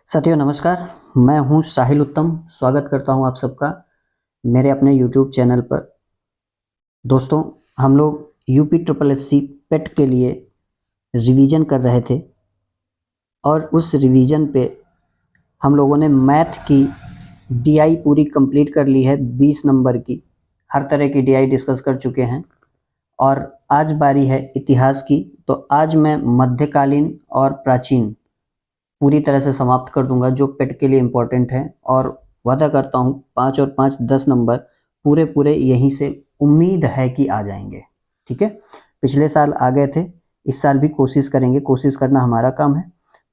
साथियों नमस्कार। मैं हूं साहिल उत्तम। स्वागत करता हूं आप सबका मेरे अपने YouTube चैनल पर। दोस्तों, हम लोग यूपी ट्रिपल एससी पेट के लिए रिवीजन कर रहे थे और उस रिवीजन पे हम लोगों ने मैथ की डीआई पूरी कंप्लीट कर ली है। 20 नंबर की हर तरह की डीआई डिस्कस कर चुके हैं और आज बारी है इतिहास की। तो आज मैं मध्यकालीन और प्राचीन पूरी तरह से समाप्त कर दूंगा जो पेट के लिए इम्पोर्टेंट है, और वादा करता हूँ 5 और 5 10 नंबर पूरे पूरे यहीं से उम्मीद है कि आ जाएंगे। ठीक है, पिछले साल आ गए थे, इस साल भी कोशिश करेंगे। कोशिश करना हमारा काम है,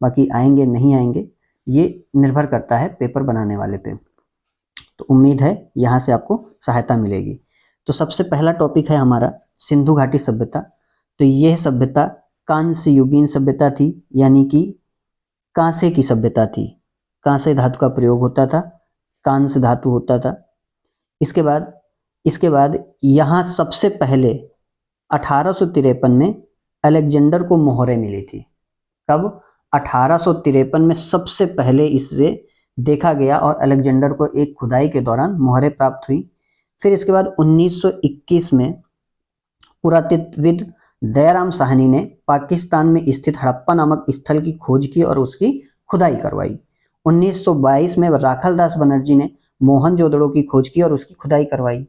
बाकी आएंगे नहीं आएंगे ये निर्भर करता है पेपर बनाने वाले पे। तो उम्मीद है यहाँ से आपको सहायता मिलेगी। तो सबसे पहला टॉपिक है हमारा सिंधु घाटी सभ्यता। तो यह सभ्यता कांस्य युगीन सभ्यता थी, यानी कि कांसे की सभ्यता थी। कांसे धातु का प्रयोग होता था, कांस्य धातु होता था। इसके बाद यहाँ सबसे पहले 1853 में अलेक्जेंडर को मोहरें मिली थी। कब? 1853 में सबसे पहले इससे देखा गया और अलेक्जेंडर को एक खुदाई के दौरान मोहरें प्राप्त हुई। फिर इसके बाद 1921 में पुरातत्वविद दयाराम साहनी ने पाकिस्तान में स्थित हड़प्पा नामक स्थल की खोज की और उसकी खुदाई करवाई। 1922 में राखलदास बनर्जी ने मोहनजोदड़ो की खोज की और उसकी खुदाई करवाई।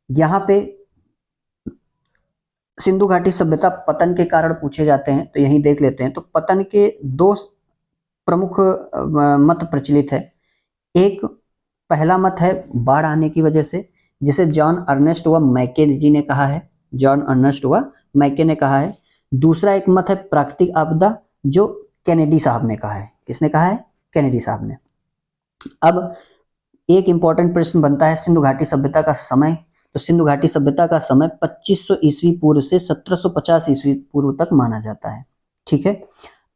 यहाँ पे सिंधु घाटी सभ्यता पतन के कारण पूछे जाते हैं, तो यहीं देख लेते हैं। तो पतन के दो प्रमुख मत प्रचलित है। एक पहला मत है बाढ़ आने की वजह से, जिसे जॉन अर्नेस्ट व मैके जी ने कहा है। जॉन अर्नेस्ट व मैके ने कहा है। दूसरा एक मत है प्राकृतिक आपदा, जो कैनेडी साहब ने कहा है। किसने कहा है? कैनेडी साहब ने। अब एक इंपॉर्टेंट प्रश्न बनता है सिंधु घाटी सभ्यता का समय। तो सिंधु घाटी सभ्यता का समय 2500 ईस्वी पूर्व से 1750 ईस्वी पूर्व तक माना जाता है। ठीक है,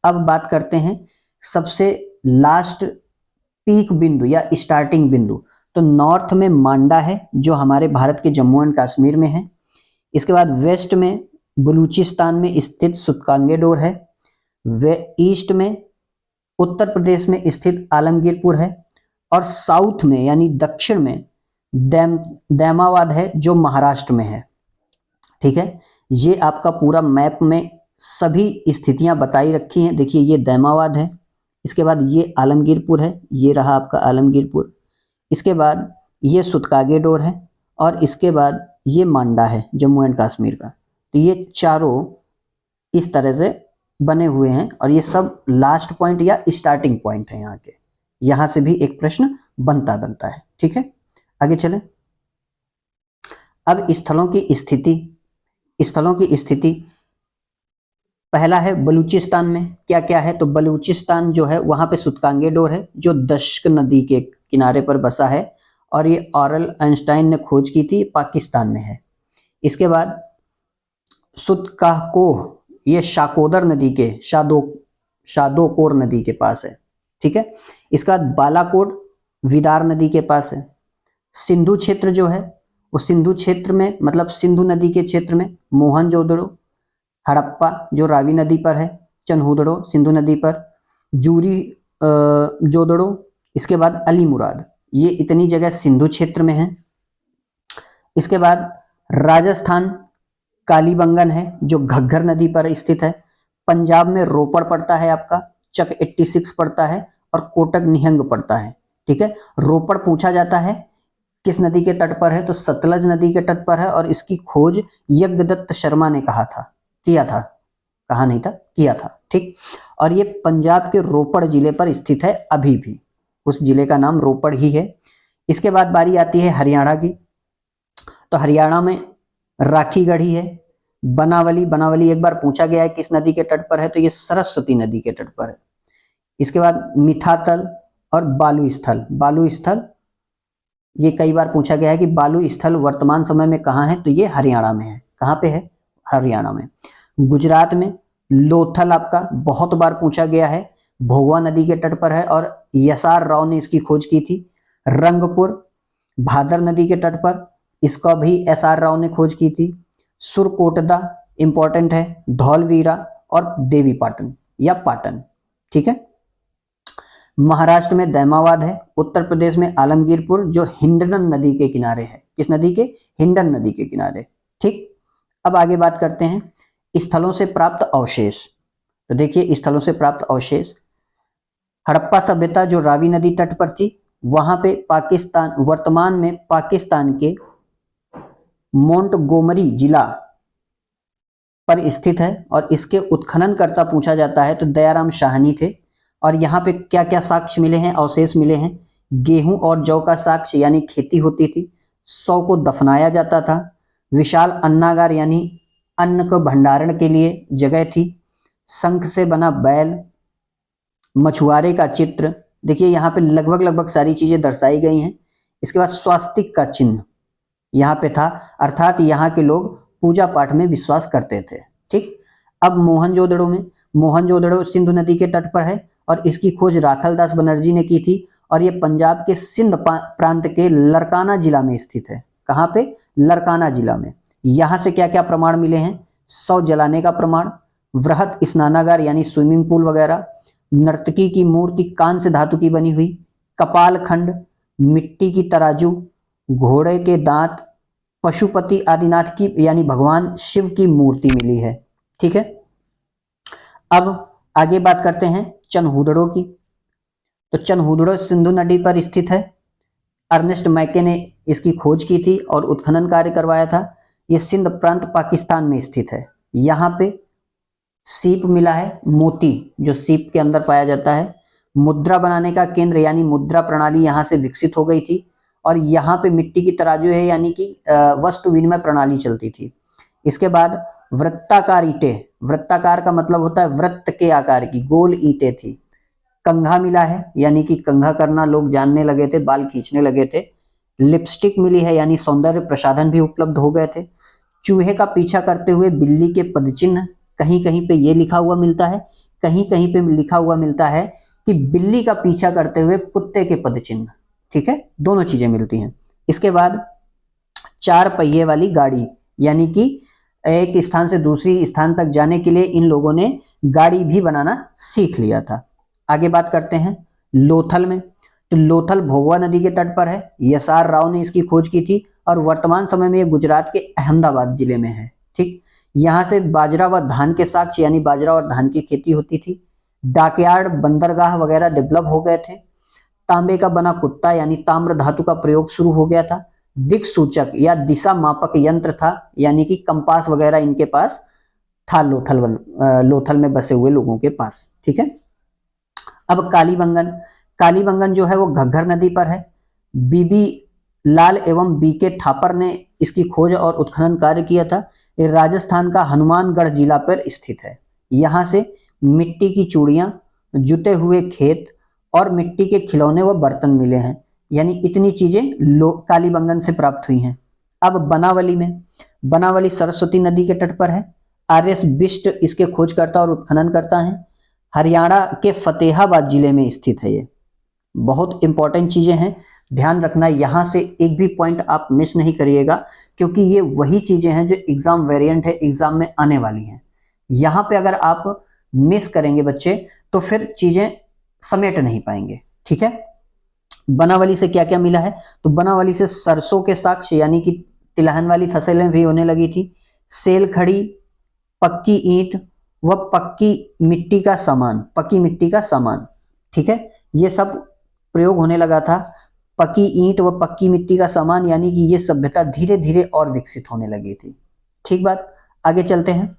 अब बात करते हैं सबसे लास्ट पीक बिंदु या स्टार्टिंग बिंदु। तो नॉर्थ में मांडा है, जो हमारे भारत के जम्मू एंड कश्मीर में है। इसके बाद वेस्ट में बलूचिस्तान में स्थित सुतकांगेडोर है। वे ईस्ट में उत्तर प्रदेश में स्थित आलमगीरपुर है। और साउथ में यानी दक्षिण में दैमाबाद है, जो महाराष्ट्र में है। ठीक है, ये आपका पूरा मैप में सभी स्थितियां बताई रखी हैं। देखिए, ये दैमाबाद है, इसके बाद ये आलमगीरपुर है, ये रहा आपका आलमगीरपुर। इसके बाद ये सुतकागेडोर है और इसके बाद ये मांडा है जम्मू एंड कश्मीर का। तो ये चारों इस तरह से बने हुए हैं और ये सब लास्ट पॉइंट या स्टार्टिंग पॉइंट है यहाँ के। यहाँ से भी एक प्रश्न बनता है। ठीक है, आगे चलें। अब स्थलों की स्थिति पहला है बलूचिस्तान में क्या क्या है। तो बलूचिस्तान जो है वहां पे सुतकांगेडोर है, जो दश्क नदी के किनारे पर बसा है और ये ऑरल आइंस्टाइन ने खोज की थी, पाकिस्तान में है। इसके बाद सुतकाकोह, ये शाकोदर नदी के शादोकोर नदी के पास है। ठीक है, इसका बाद बालाकोट विदार नदी के पास है। सिंधु क्षेत्र जो है वो सिंधु क्षेत्र में मतलब सिंधु नदी के क्षेत्र में मोहनजोदड़ो, हड़प्पा जो रावी नदी पर है, चन्हुदड़ो सिंधु नदी पर, जूरी जोदड़ो, इसके बाद अली मुराद, ये इतनी जगह सिंधु क्षेत्र में है। इसके बाद राजस्थान कालीबंगन है, जो घग्गर नदी पर स्थित है। पंजाब में रोपड़ पड़ता है आपका, चक 86 पड़ता है और कोटक निहंग पड़ता है। ठीक है, रोपड़ पूछा जाता है किस नदी के तट पर है, तो सतलज नदी के तट पर है और इसकी खोज यज्ञदत्त शर्मा ने किया था। ठीक, और ये पंजाब के रोपड़ जिले पर स्थित है, अभी भी उस जिले का नाम रोपड़ ही है। इसके बाद बारी आती है हरियाणा की। तो हरियाणा में राखीगढ़ी है, बनावली एक बार पूछा गया है किस नदी के तट पर है, तो ये सरस्वती नदी के तट पर है। इसके बाद मिठातल और बालू स्थल, ये कई बार पूछा गया है कि बालू स्थल वर्तमान समय में कहाँ है, तो ये हरियाणा में है। कहाँ पे है? हरियाणा में। गुजरात में लोथल आपका बहुत बार पूछा गया है, भोगवा नदी के तट पर है और यसार राव ने इसकी खोज की थी। रंगपुर भादर नदी के तट पर, इसका भी एसआर राव ने खोज की थी। सुरकोटदा इंपॉर्टेंट है, धौलवीरा और देवी पाटन या पाटन। ठीक है, महाराष्ट्र में दैमाबाद है, उत्तर प्रदेश में आलमगीरपुर जो हिंडन नदी के किनारे है। किस नदी के? हिंडन नदी के किनारे। ठीक, अब आगे बात करते हैं स्थलों से प्राप्त अवशेष। तो देखिए स्थलों से प्राप्त अवशेष, हड़प्पा सभ्यता जो रावी नदी तट पर थी, वहां पे पाकिस्तान, वर्तमान में पाकिस्तान के मोंटगोमरी जिला पर स्थित है और इसके उत्खननकर्ता पूछा जाता है तो दयाराम शाहनी थे। और यहाँ पे क्या क्या साक्ष्य मिले हैं, अवशेष मिले हैं? गेहूं और जौ का साक्ष्य यानी खेती होती थी, सौ को दफनाया जाता था, विशाल अन्नागार यानी अन्न को भंडारण के लिए जगह थी, शंख से बना बैल, मछुआरे का चित्र। देखिए यहाँ पे लगभग सारी चीजें दर्शाई गई हैं। इसके बाद स्वास्तिक का चिन्ह यहाँ पे था, अर्थात यहाँ के लोग पूजा पाठ में विश्वास करते थे। ठीक, अब मोहनजोदड़ो में, मोहनजोदड़ो सिंधु नदी के तट पर है और इसकी खोज राखलदास बनर्जी ने की थी और ये पंजाब के सिंध प्रांत के लरकाना जिला में स्थित है। कहाँ पे? लरकाना जिला में। यहाँ से क्या क्या प्रमाण मिले हैं? शव जलाने का प्रमाण, वृहत स्नानागार यानी स्विमिंग पूल वगैरह, नर्तकी की मूर्ति कांस्य धातु की बनी हुई, कपाल खंड, मिट्टी की तराजू, घोड़े के दांत, पशुपति आदिनाथ की यानी भगवान शिव की मूर्ति मिली है। ठीक है, अब आगे बात करते हैं चनहुदड़ो की। तो चनहुदड़ो सिंधु नदी पर स्थित है। अर्नेस्ट मैके ने इसकी खोज की थी और उत्खनन कार्य करवाया था। यह सिंध प्रांत पाकिस्तान में स्थित है। यहाँ पे सीप मिला है, मोती जो सीप के अंदर पाया जाता है। मुद्रा बनाने का केंद्र यानी मुद्रा प्रणाली यहाँ से विकसित हो गई थी और यहाँ पे मिट्टी की तराजू है यानी कि वस्तु विनिमय प्रणाली चलती थी। इसके बाद वृत्ताकार ईंटें, वृत्ताकार का मतलब होता है वृत्त के आकार की, गोल ईंटें थी। कंघा मिला है यानी कि कंघा करना लोग जानने लगे थे, बाल खींचने लगे थे। लिपस्टिक मिली है यानी सौंदर्य प्रसाधन भी उपलब्ध हो गए थे। चूहे का पीछा करते हुए बिल्ली के पदचिन्ह, कहीं कहीं पे ये लिखा हुआ मिलता है, कहीं कहीं पे लिखा हुआ मिलता है कि बिल्ली का पीछा करते हुए कुत्ते के पदचिन्ह। ठीक है, दोनों चीजें मिलती हैं। इसके बाद चार पहिए वाली गाड़ी यानी कि एक स्थान से दूसरी स्थान तक जाने के लिए इन लोगों ने गाड़ी भी बनाना सीख लिया था। आगे बात करते हैं लोथल में। तो लोथल भोगवा नदी के तट पर है। यसार राव ने इसकी खोज की थी और वर्तमान समय में ये गुजरात के अहमदाबाद जिले में है। ठीक, यहाँ से बाजरा व धान के साक्ष्य यानी बाजरा और धान की खेती होती थी। डाकयार्ड, बंदरगाह वगैरह डेवलप हो गए थे। तांबे का बना कुत्ता यानी ताम्र धातु का प्रयोग शुरू हो गया था। दिक्सूचक या दिशा मापक यंत्र था यानी कि कंपास वगैरह इनके पास था लोथल में बसे हुए लोगों के पास। ठीक है, अब कालीबंगन। कालीबंगन जो है वो घग्गर नदी पर है। बीबी लाल एवं बीके थापर ने इसकी खोज और उत्खनन कार्य किया था। ये राजस्थान का हनुमानगढ़ जिला पर स्थित है। यहाँ से मिट्टी की चूड़ियां, जुते हुए खेत और मिट्टी के खिलौने व बर्तन मिले हैं। यानी इतनी चीजें कालीबंगन से प्राप्त हुई हैं। अब बनावली में, बनावली सरस्वती नदी के तट पर है। आर.एस. बिष्ट इसके खोजकर्ता और उत्खननकर्ता हैं। हरियाणा के फतेहाबाद जिले में स्थित है। ये बहुत इंपॉर्टेंट चीजें हैं, ध्यान रखना। यहाँ से एक भी पॉइंट आप मिस नहीं करिएगा क्योंकि ये वही चीजें हैं जो एग्जाम वेरिएंट है, एग्जाम में आने वाली हैं। यहाँ पे अगर आप मिस करेंगे बच्चे तो फिर चीजें समेट नहीं पाएंगे। ठीक है, बनावली से क्या क्या मिला है? तो बनावली से सरसों के साक्ष्य यानी कि तिलहन वाली फसलें भी होने लगी थी। सेल खड़ी, पक्की ईंट व पक्की मिट्टी का सामान, पक्की मिट्टी का सामान। ठीक है, ये सब प्रयोग होने लगा था। पक्की ईंट व पक्की मिट्टी का सामान यानी कि ये सभ्यता धीरे धीरे और विकसित होने लगी थी। ठीक बात, आगे चलते हैं।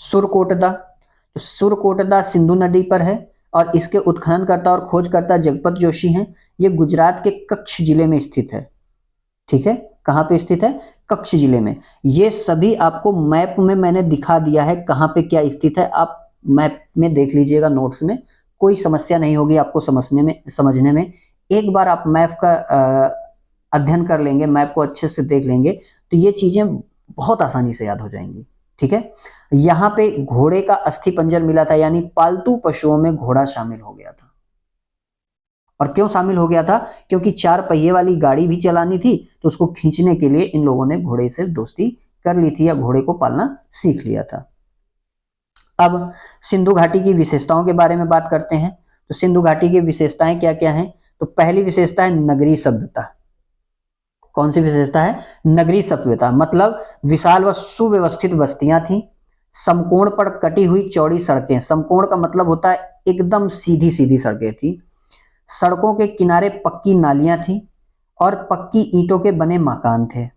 सुरकोटदा। तो सुरकोटदा सिंधु नदी पर है और इसके उत्खननकर्ता और खोजकर्ता जगपत जोशी हैं। ये गुजरात के कच्छ जिले में स्थित है। ठीक है, कहाँ पे स्थित है? कच्छ जिले में। ये सभी आपको मैप में मैंने दिखा दिया है कहाँ पे क्या स्थित है। आप मैप में देख लीजिएगा, नोट्स में कोई समस्या नहीं होगी आपको समझने में। एक बार आप मैप का अध्ययन कर लेंगे, मैप को अच्छे से देख लेंगे तो ये चीजें बहुत आसानी से याद हो जाएंगी। ठीक है, यहाँ पे घोड़े का अस्थि पंजर मिला था यानी पालतू पशुओं में घोड़ा शामिल हो गया था। और क्यों शामिल हो गया था? क्योंकि चार पहिए वाली गाड़ी भी चलानी थी तो उसको खींचने के लिए इन लोगों ने घोड़े से दोस्ती कर ली थी या घोड़े को पालना सीख लिया था। अब सिंधु घाटी की विशेषताओं के बारे में बात करते हैं। तो सिंधु घाटी की विशेषताएं क्या क्या हैं? तो पहली विशेषता है नगरीय सभ्यता। कौन सी विशेषता है? नगरीय सभ्यता, मतलब विशाल व सुव्यवस्थित बस्तियां थी, समकोण पर कटी हुई चौड़ी सड़कें, समकोण का मतलब होता है एकदम सीधी सीधी सड़कें थी, सड़कों के किनारे पक्की नालियां थी और पक्की ईंटों के बने मकान थे।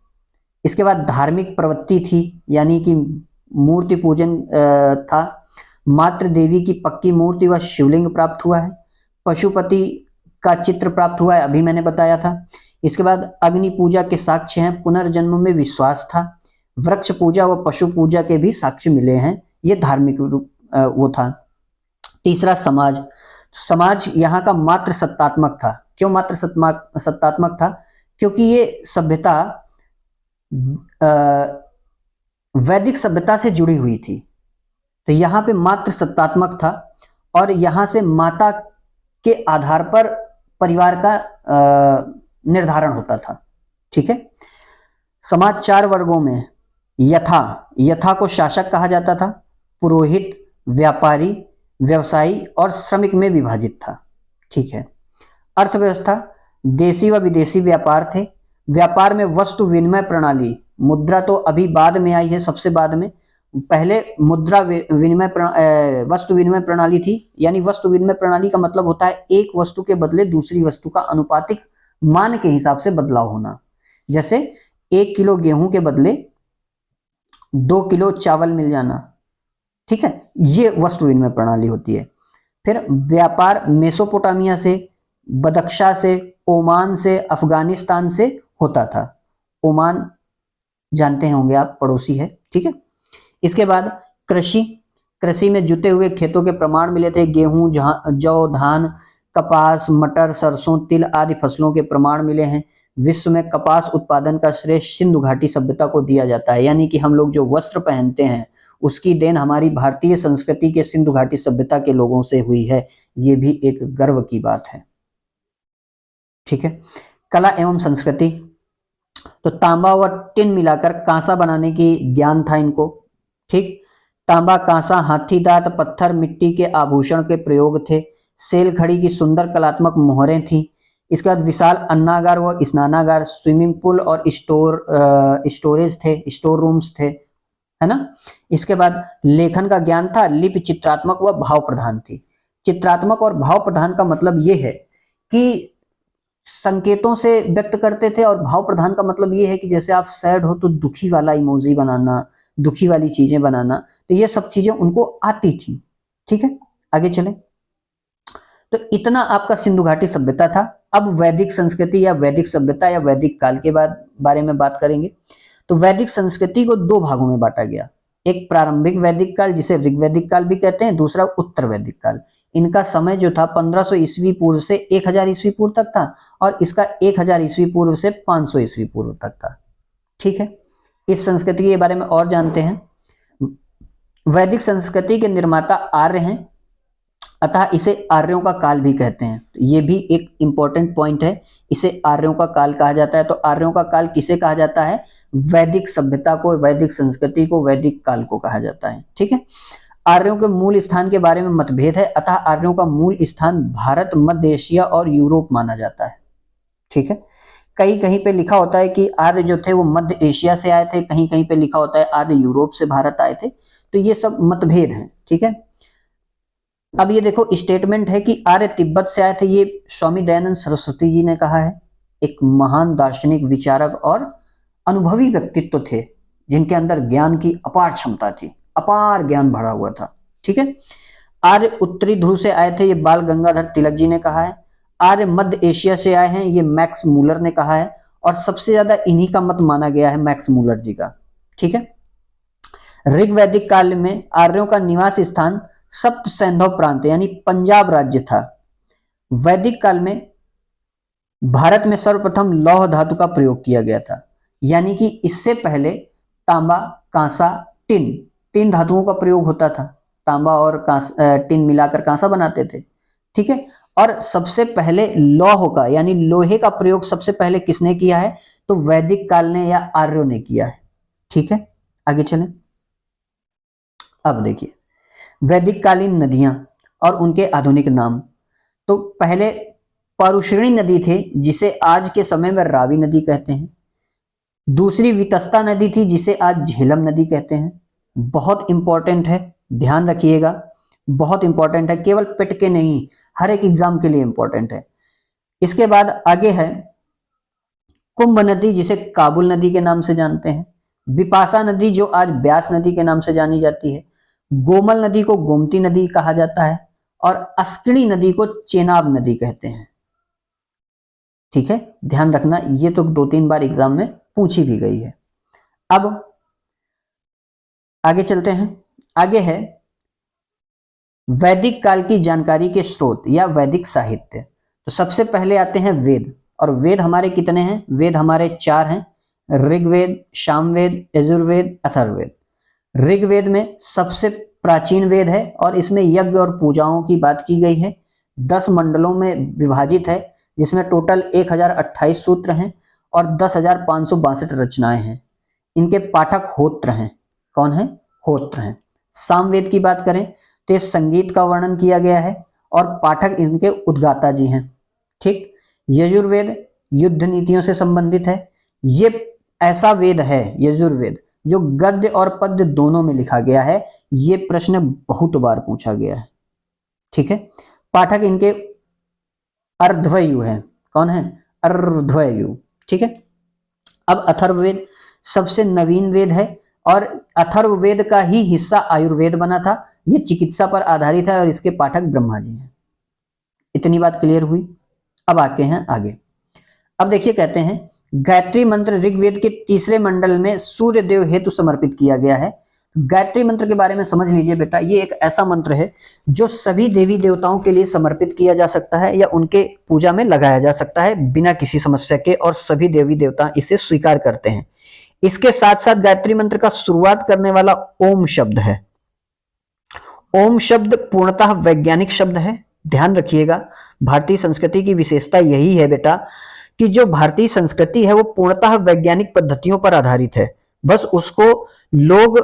इसके बाद धार्मिक प्रवृत्ति थी, यानी कि मूर्ति पूजन था, मातृ देवी की पक्की मूर्ति व शिवलिंग प्राप्त हुआ है, पशुपति का चित्र प्राप्त हुआ है, अभी मैंने बताया था। इसके बाद अग्नि पूजा के साक्ष्य हैं, पुनर्जन्म में विश्वास था, वृक्ष पूजा व पशु पूजा के भी साक्ष्य मिले हैं, ये धार्मिक रूप वो था। तीसरा समाज, समाज यहाँ का मात्र सत्तात्मक था। क्यों मात्र सत्तात्मक था? क्योंकि ये सभ्यता वैदिक सभ्यता से जुड़ी हुई थी, तो यहाँ पे मात्र सत्तात्मक था और यहाँ से माता के आधार पर परिवार का निर्धारण होता था। ठीक है। समाज 4 वर्गों में यथा को शासक कहा जाता था, पुरोहित, व्यापारी, व्यवसायी और श्रमिक में विभाजित था। ठीक है। अर्थव्यवस्था, देशी व विदेशी व्यापार थे, व्यापार में वस्तु विनिमय प्रणाली, मुद्रा तो अभी बाद में आई है, सबसे बाद में, पहले मुद्रा विनिमय वस्तु विनिमय प्रणाली थी, यानी वस्तु विनिमय प्रणाली का मतलब होता है एक वस्तु के बदले दूसरी वस्तु का अनुपातिक मान के हिसाब से बदलाव होना। जैसे 1 किलो गेहूं के बदले 2 किलो चावल मिल जाना। ठीक है, ये वस्तु विनिमय प्रणाली होती है। फिर व्यापार मेसोपोटामिया से, बदख्शा से, ओमान से, अफगानिस्तान से होता था। ओमान जानते होंगे आप, पड़ोसी है। ठीक है। इसके बाद कृषि में जुते हुए खेतों के प्रमाण मिले थे, गेहूं, जौ, धान, कपास, मटर, सरसों, तिल आदि फसलों के प्रमाण मिले हैं। विश्व में कपास उत्पादन का श्रेय सिंधु घाटी सभ्यता को दिया जाता है, यानी कि हम लोग जो वस्त्र पहनते हैं उसकी देन हमारी भारतीय संस्कृति के सिंधु घाटी सभ्यता के लोगों से हुई है, ये भी एक गर्व की बात है। ठीक है। कला एवं संस्कृति, तो तांबा व टिन मिलाकर कांसा बनाने की ज्ञान था इनको। ठीक, तांबा, कांसा, हाथी दांत, पत्थर, मिट्टी के आभूषण के प्रयोग थे, सेल खड़ी की सुंदर कलात्मक मोहरें थी। इसके बाद विशाल अन्नागार व स्नानागार, स्विमिंग पूल और स्टोरेज थे, स्टोर रूम्स थे, है ना। इसके बाद लेखन का ज्ञान था, लिपि चित्रात्मक व भाव प्रधान थी। चित्रात्मक और भाव प्रधान का मतलब ये है कि संकेतों से व्यक्त करते थे, और भाव प्रधान का मतलब ये है कि जैसे आप सैड हो तो दुखी वाला इमोजी बनाना, दुखी वाली चीजें बनाना, तो ये सब चीजें उनको आती थी। ठीक है, आगे चले। तो इतना आपका सिंधु घाटी सभ्यता था। अब वैदिक संस्कृति या वैदिक सभ्यता या वैदिक काल के बारे में बात करेंगे। तो वैदिक संस्कृति को 2 भागों में बांटा गया, एक प्रारंभिक वैदिक काल जिसे ऋग्वैदिक काल भी कहते हैं, दूसरा उत्तर वैदिक काल। इनका समय जो था 1500 ईस्वी पूर्व से 1000 ईस्वी पूर्व तक था, और इसका 1000 ईस्वी पूर्व से 500 ईस्वी पूर्व तक था। ठीक है, इस संस्कृति के बारे में और जानते हैं। वैदिक संस्कृति के निर्माता आर्य हैं, अतः इसे आर्यों का काल भी कहते हैं। ये भी एक इंपॉर्टेंट पॉइंट है, इसे आर्यों का काल कहा जाता है। तो आर्यों का काल किसे कहा जाता है? वैदिक सभ्यता को, वैदिक संस्कृति को, वैदिक काल को कहा जाता है। ठीक है। आर्यों के मूल स्थान के बारे में मतभेद है, अतः आर्यों का मूल स्थान भारत, मध्य एशिया और यूरोप माना जाता है। ठीक है, कहीं कहीं पे लिखा होता है कि आर्य जो थे वो मध्य एशिया से आए थे, कहीं कहीं पे लिखा होता है आर्य यूरोप से भारत आए थे। तो ये सब मतभेद हैं। ठीक है। अब ये देखो, स्टेटमेंट है कि आर्य तिब्बत से आए थे, ये स्वामी दयानंद सरस्वती जी ने कहा है। एक महान दार्शनिक, विचारक और अनुभवी व्यक्तित्व थे, जिनके अंदर ज्ञान की अपार क्षमता थी, अपार ज्ञान भरा हुआ था। ठीक है। आर्य उत्तरी ध्रुव से आए थे, ये बाल गंगाधर तिलक जी ने कहा है। आर्य मध्य एशिया से आए हैं, ये मैक्स मूलर ने कहा है, और सबसे ज्यादा इन्हीं का मत माना गया है, मैक्स मूलर जी का। ठीक है। ऋग्वैदिक काल में आर्यों का निवास स्थान सप्त सैंधव प्रांत यानी पंजाब राज्य था। वैदिक काल में भारत में सर्वप्रथम लौह धातु का प्रयोग किया गया था, यानी कि इससे पहले तांबा, कांसा, टिन, 3 धातुओं का प्रयोग होता था। तांबा और टिन मिलाकर कांसा बनाते थे। ठीक है। और सबसे पहले लौह का यानी लोहे का प्रयोग सबसे पहले किसने किया है? तो वैदिक काल ने या आर्यों ने किया है। ठीक है, आगे चलें। अब देखिए, वैदिक कालीन नदियां और उनके आधुनिक नाम। तो पहले परुष्णी नदी थी जिसे आज के समय में रावी नदी कहते हैं, दूसरी वितस्ता नदी थी जिसे आज झेलम नदी कहते हैं। बहुत इंपॉर्टेंट है, ध्यान रखिएगा, बहुत इंपॉर्टेंट है, केवल पिट के नहीं, हर एक एग्जाम के लिए इंपॉर्टेंट है। इसके बाद आगे है कुंभ नदी जिसे काबुल नदी के नाम से जानते हैं, बिपाशा नदी जो आज ब्यास नदी के नाम से जानी जाती है, गोमल नदी को गोमती नदी कहा जाता है, और अस्किणी नदी को चेनाब नदी कहते हैं। ठीक है, ध्यान रखना, ये तो 2-3 बार एग्जाम में पूछी भी गई है। अब आगे चलते हैं, आगे है वैदिक काल की जानकारी के स्रोत या वैदिक साहित्य। तो सबसे पहले आते हैं वेद, और वेद हमारे कितने हैं? वेद हमारे 4 हैं, ऋग्वेद, सामवेद, यजुर्वेद, अथर्ववेद। ऋग्वेद में सबसे प्राचीन वेद है और इसमें यज्ञ और पूजाओं की बात की गई है। 10 मंडलों में विभाजित है जिसमें टोटल 1028 सूत्र हैं और 10,562 रचनाएं हैं। इनके पाठक होत्र हैं। कौन है? होत्र हैं। सामवेद की बात करें तो इस संगीत का वर्णन किया गया है और पाठक इनके उद्गाता जी हैं। ठीक। यजुर्वेद युद्ध नीतियों से संबंधित है। ये ऐसा वेद है यजुर्वेद जो गद्य और पद्य दोनों में लिखा गया है। ये प्रश्न बहुत बार पूछा गया है। ठीक है। पाठक इनके अर्ध्वयु है। कौन है? अर्ध्वयु। ठीक है। अब अथर्ववेद सबसे नवीन वेद है और अथर्ववेद का ही हिस्सा आयुर्वेद बना था। ये चिकित्सा पर आधारित है और इसके पाठक ब्रह्मा जी हैं। इतनी बात क्लियर हुई। अब आते हैं आगे। अब देखिए, कहते हैं गायत्री मंत्र ऋग्वेद के 3 मंडल में सूर्य देव हेतु समर्पित किया गया है। गायत्री मंत्र के बारे में समझ लीजिए बेटा, ये एक ऐसा मंत्र है जो सभी देवी देवताओं के लिए समर्पित किया जा सकता है या उनके पूजा में लगाया जा सकता है बिना किसी समस्या के, और सभी देवी देवता इसे स्वीकार करते हैं। इसके साथ साथ गायत्री मंत्र का शुरुआत करने वाला ओम शब्द है। ओम शब्द पूर्णतः वैज्ञानिक शब्द है। ध्यान रखिएगा, भारतीय संस्कृति की विशेषता यही है बेटा कि जो भारतीय संस्कृति है वो पूर्णतः वैज्ञानिक पद्धतियों पर आधारित है। बस उसको लोग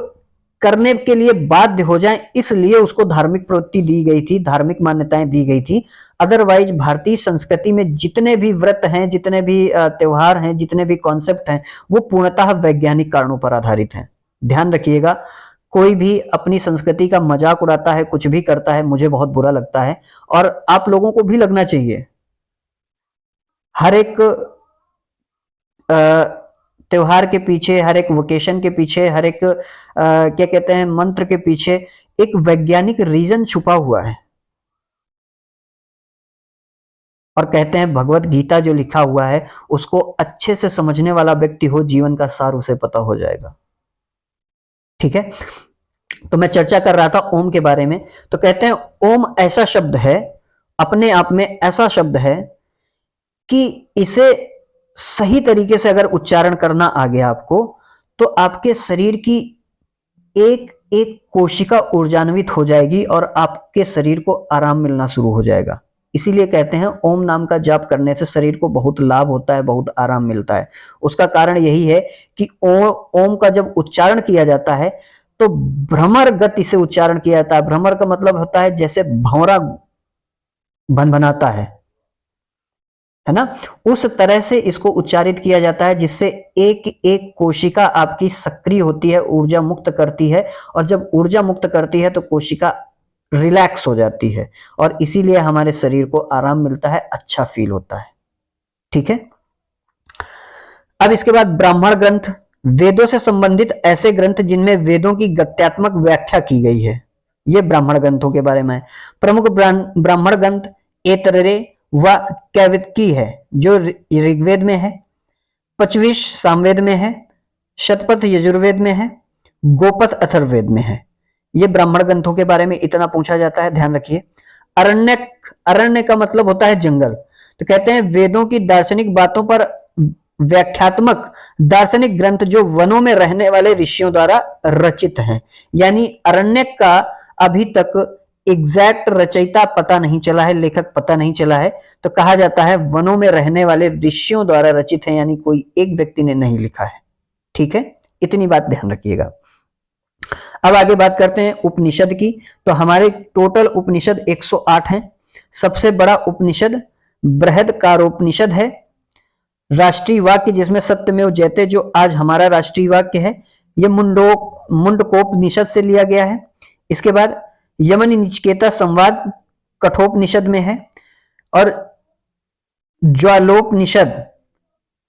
करने के लिए बाध्य हो जाएं, इसलिए उसको धार्मिक प्रवृत्ति दी गई थी, धार्मिक मान्यताएं दी गई थी। अदरवाइज भारतीय संस्कृति में जितने भी व्रत हैं, जितने भी त्योहार हैं, जितने भी कॉन्सेप्ट हैं, वो पूर्णतः वैज्ञानिक कारणों पर आधारित हैं। ध्यान रखिएगा, कोई भी अपनी संस्कृति का मजाक उड़ाता है, कुछ भी करता है, मुझे बहुत बुरा लगता है और आप लोगों को भी लगना चाहिए। हर एक त्योहार के पीछे, हर एक वोकेशन के पीछे, हर एक क्या कहते हैं मंत्र के पीछे एक वैज्ञानिक रीजन छुपा हुआ है। और कहते हैं भगवत गीता जो लिखा हुआ है उसको अच्छे से समझने वाला व्यक्ति हो, जीवन का सार उसे पता हो जाएगा। ठीक है। तो मैं चर्चा कर रहा था ओम के बारे में। तो कहते हैं ओम ऐसा शब्द है, अपने आप में ऐसा शब्द है कि इसे सही तरीके से अगर उच्चारण करना आ गया आपको, तो आपके शरीर की एक एक कोशिका ऊर्जान्वित हो जाएगी और आपके शरीर को आराम मिलना शुरू हो जाएगा। इसीलिए कहते हैं ओम नाम का जाप करने से शरीर को बहुत लाभ होता है, बहुत आराम मिलता है। उसका कारण यही है कि ओम का जब उच्चारण किया जाता है तो भ्रमर गति से उच्चारण किया जाता है। भ्रमर का मतलब होता है जैसे भंवरा भनभनाता है ना, उस तरह से इसको उच्चारित किया जाता है जिससे एक एक कोशिका आपकी सक्रिय होती है, ऊर्जा मुक्त करती है, और जब ऊर्जा मुक्त करती है तो कोशिका रिलैक्स हो जाती है और इसीलिए हमारे शरीर को आराम मिलता है, अच्छा फील होता है। ठीक है। अब इसके बाद ब्राह्मण ग्रंथ, वेदों से संबंधित ऐसे ग्रंथ जिनमें वेदों की गत्यात्मक व्याख्या की गई है, ये ब्राह्मण ग्रंथों के बारे में। प्रमुख ब्राह्मण ग्रंथ ऐतरेय व कैवतकी है जो ऋग्वेद में है, पचविश सामवेद में है, शतपथ यजुर्वेद में है, गोपथ अथर्ववेद में है। ये ब्राह्मण ग्रंथों के बारे में इतना पूछा जाता है, ध्यान रखिए। अरण्यक, अरण्य का मतलब होता है जंगल। तो कहते हैं वेदों की दार्शनिक बातों पर व्याख्यात्मक दार्शनिक ग्रंथ जो वनों में रहने वाले ऋषियों द्वारा रचित हैं। यानी अरण्यक का अभी तक एग्जैक्ट रचयिता पता नहीं चला है, लेखक पता नहीं चला है, तो कहा जाता है वनों में रहने वाले ऋषियों द्वारा रचित है, यानी कोई एक व्यक्ति ने नहीं लिखा है। ठीक है, इतनी बात ध्यान रखिएगा। अब आगे बात करते हैं उपनिषद की। तो हमारे टोटल उपनिषद 108 हैं। सबसे बड़ा उपनिषद बृहदारण्यकोपनिषद है। राष्ट्रीय वाक्य जिसमें सत्यमेव जयते जो आज हमारा राष्ट्रीय वाक्य है, ये मुंडकोपनिषद से लिया गया है। इसके बाद यमन नचिकेता संवाद कठोपनिषद में है। और ज्वालोपनिषद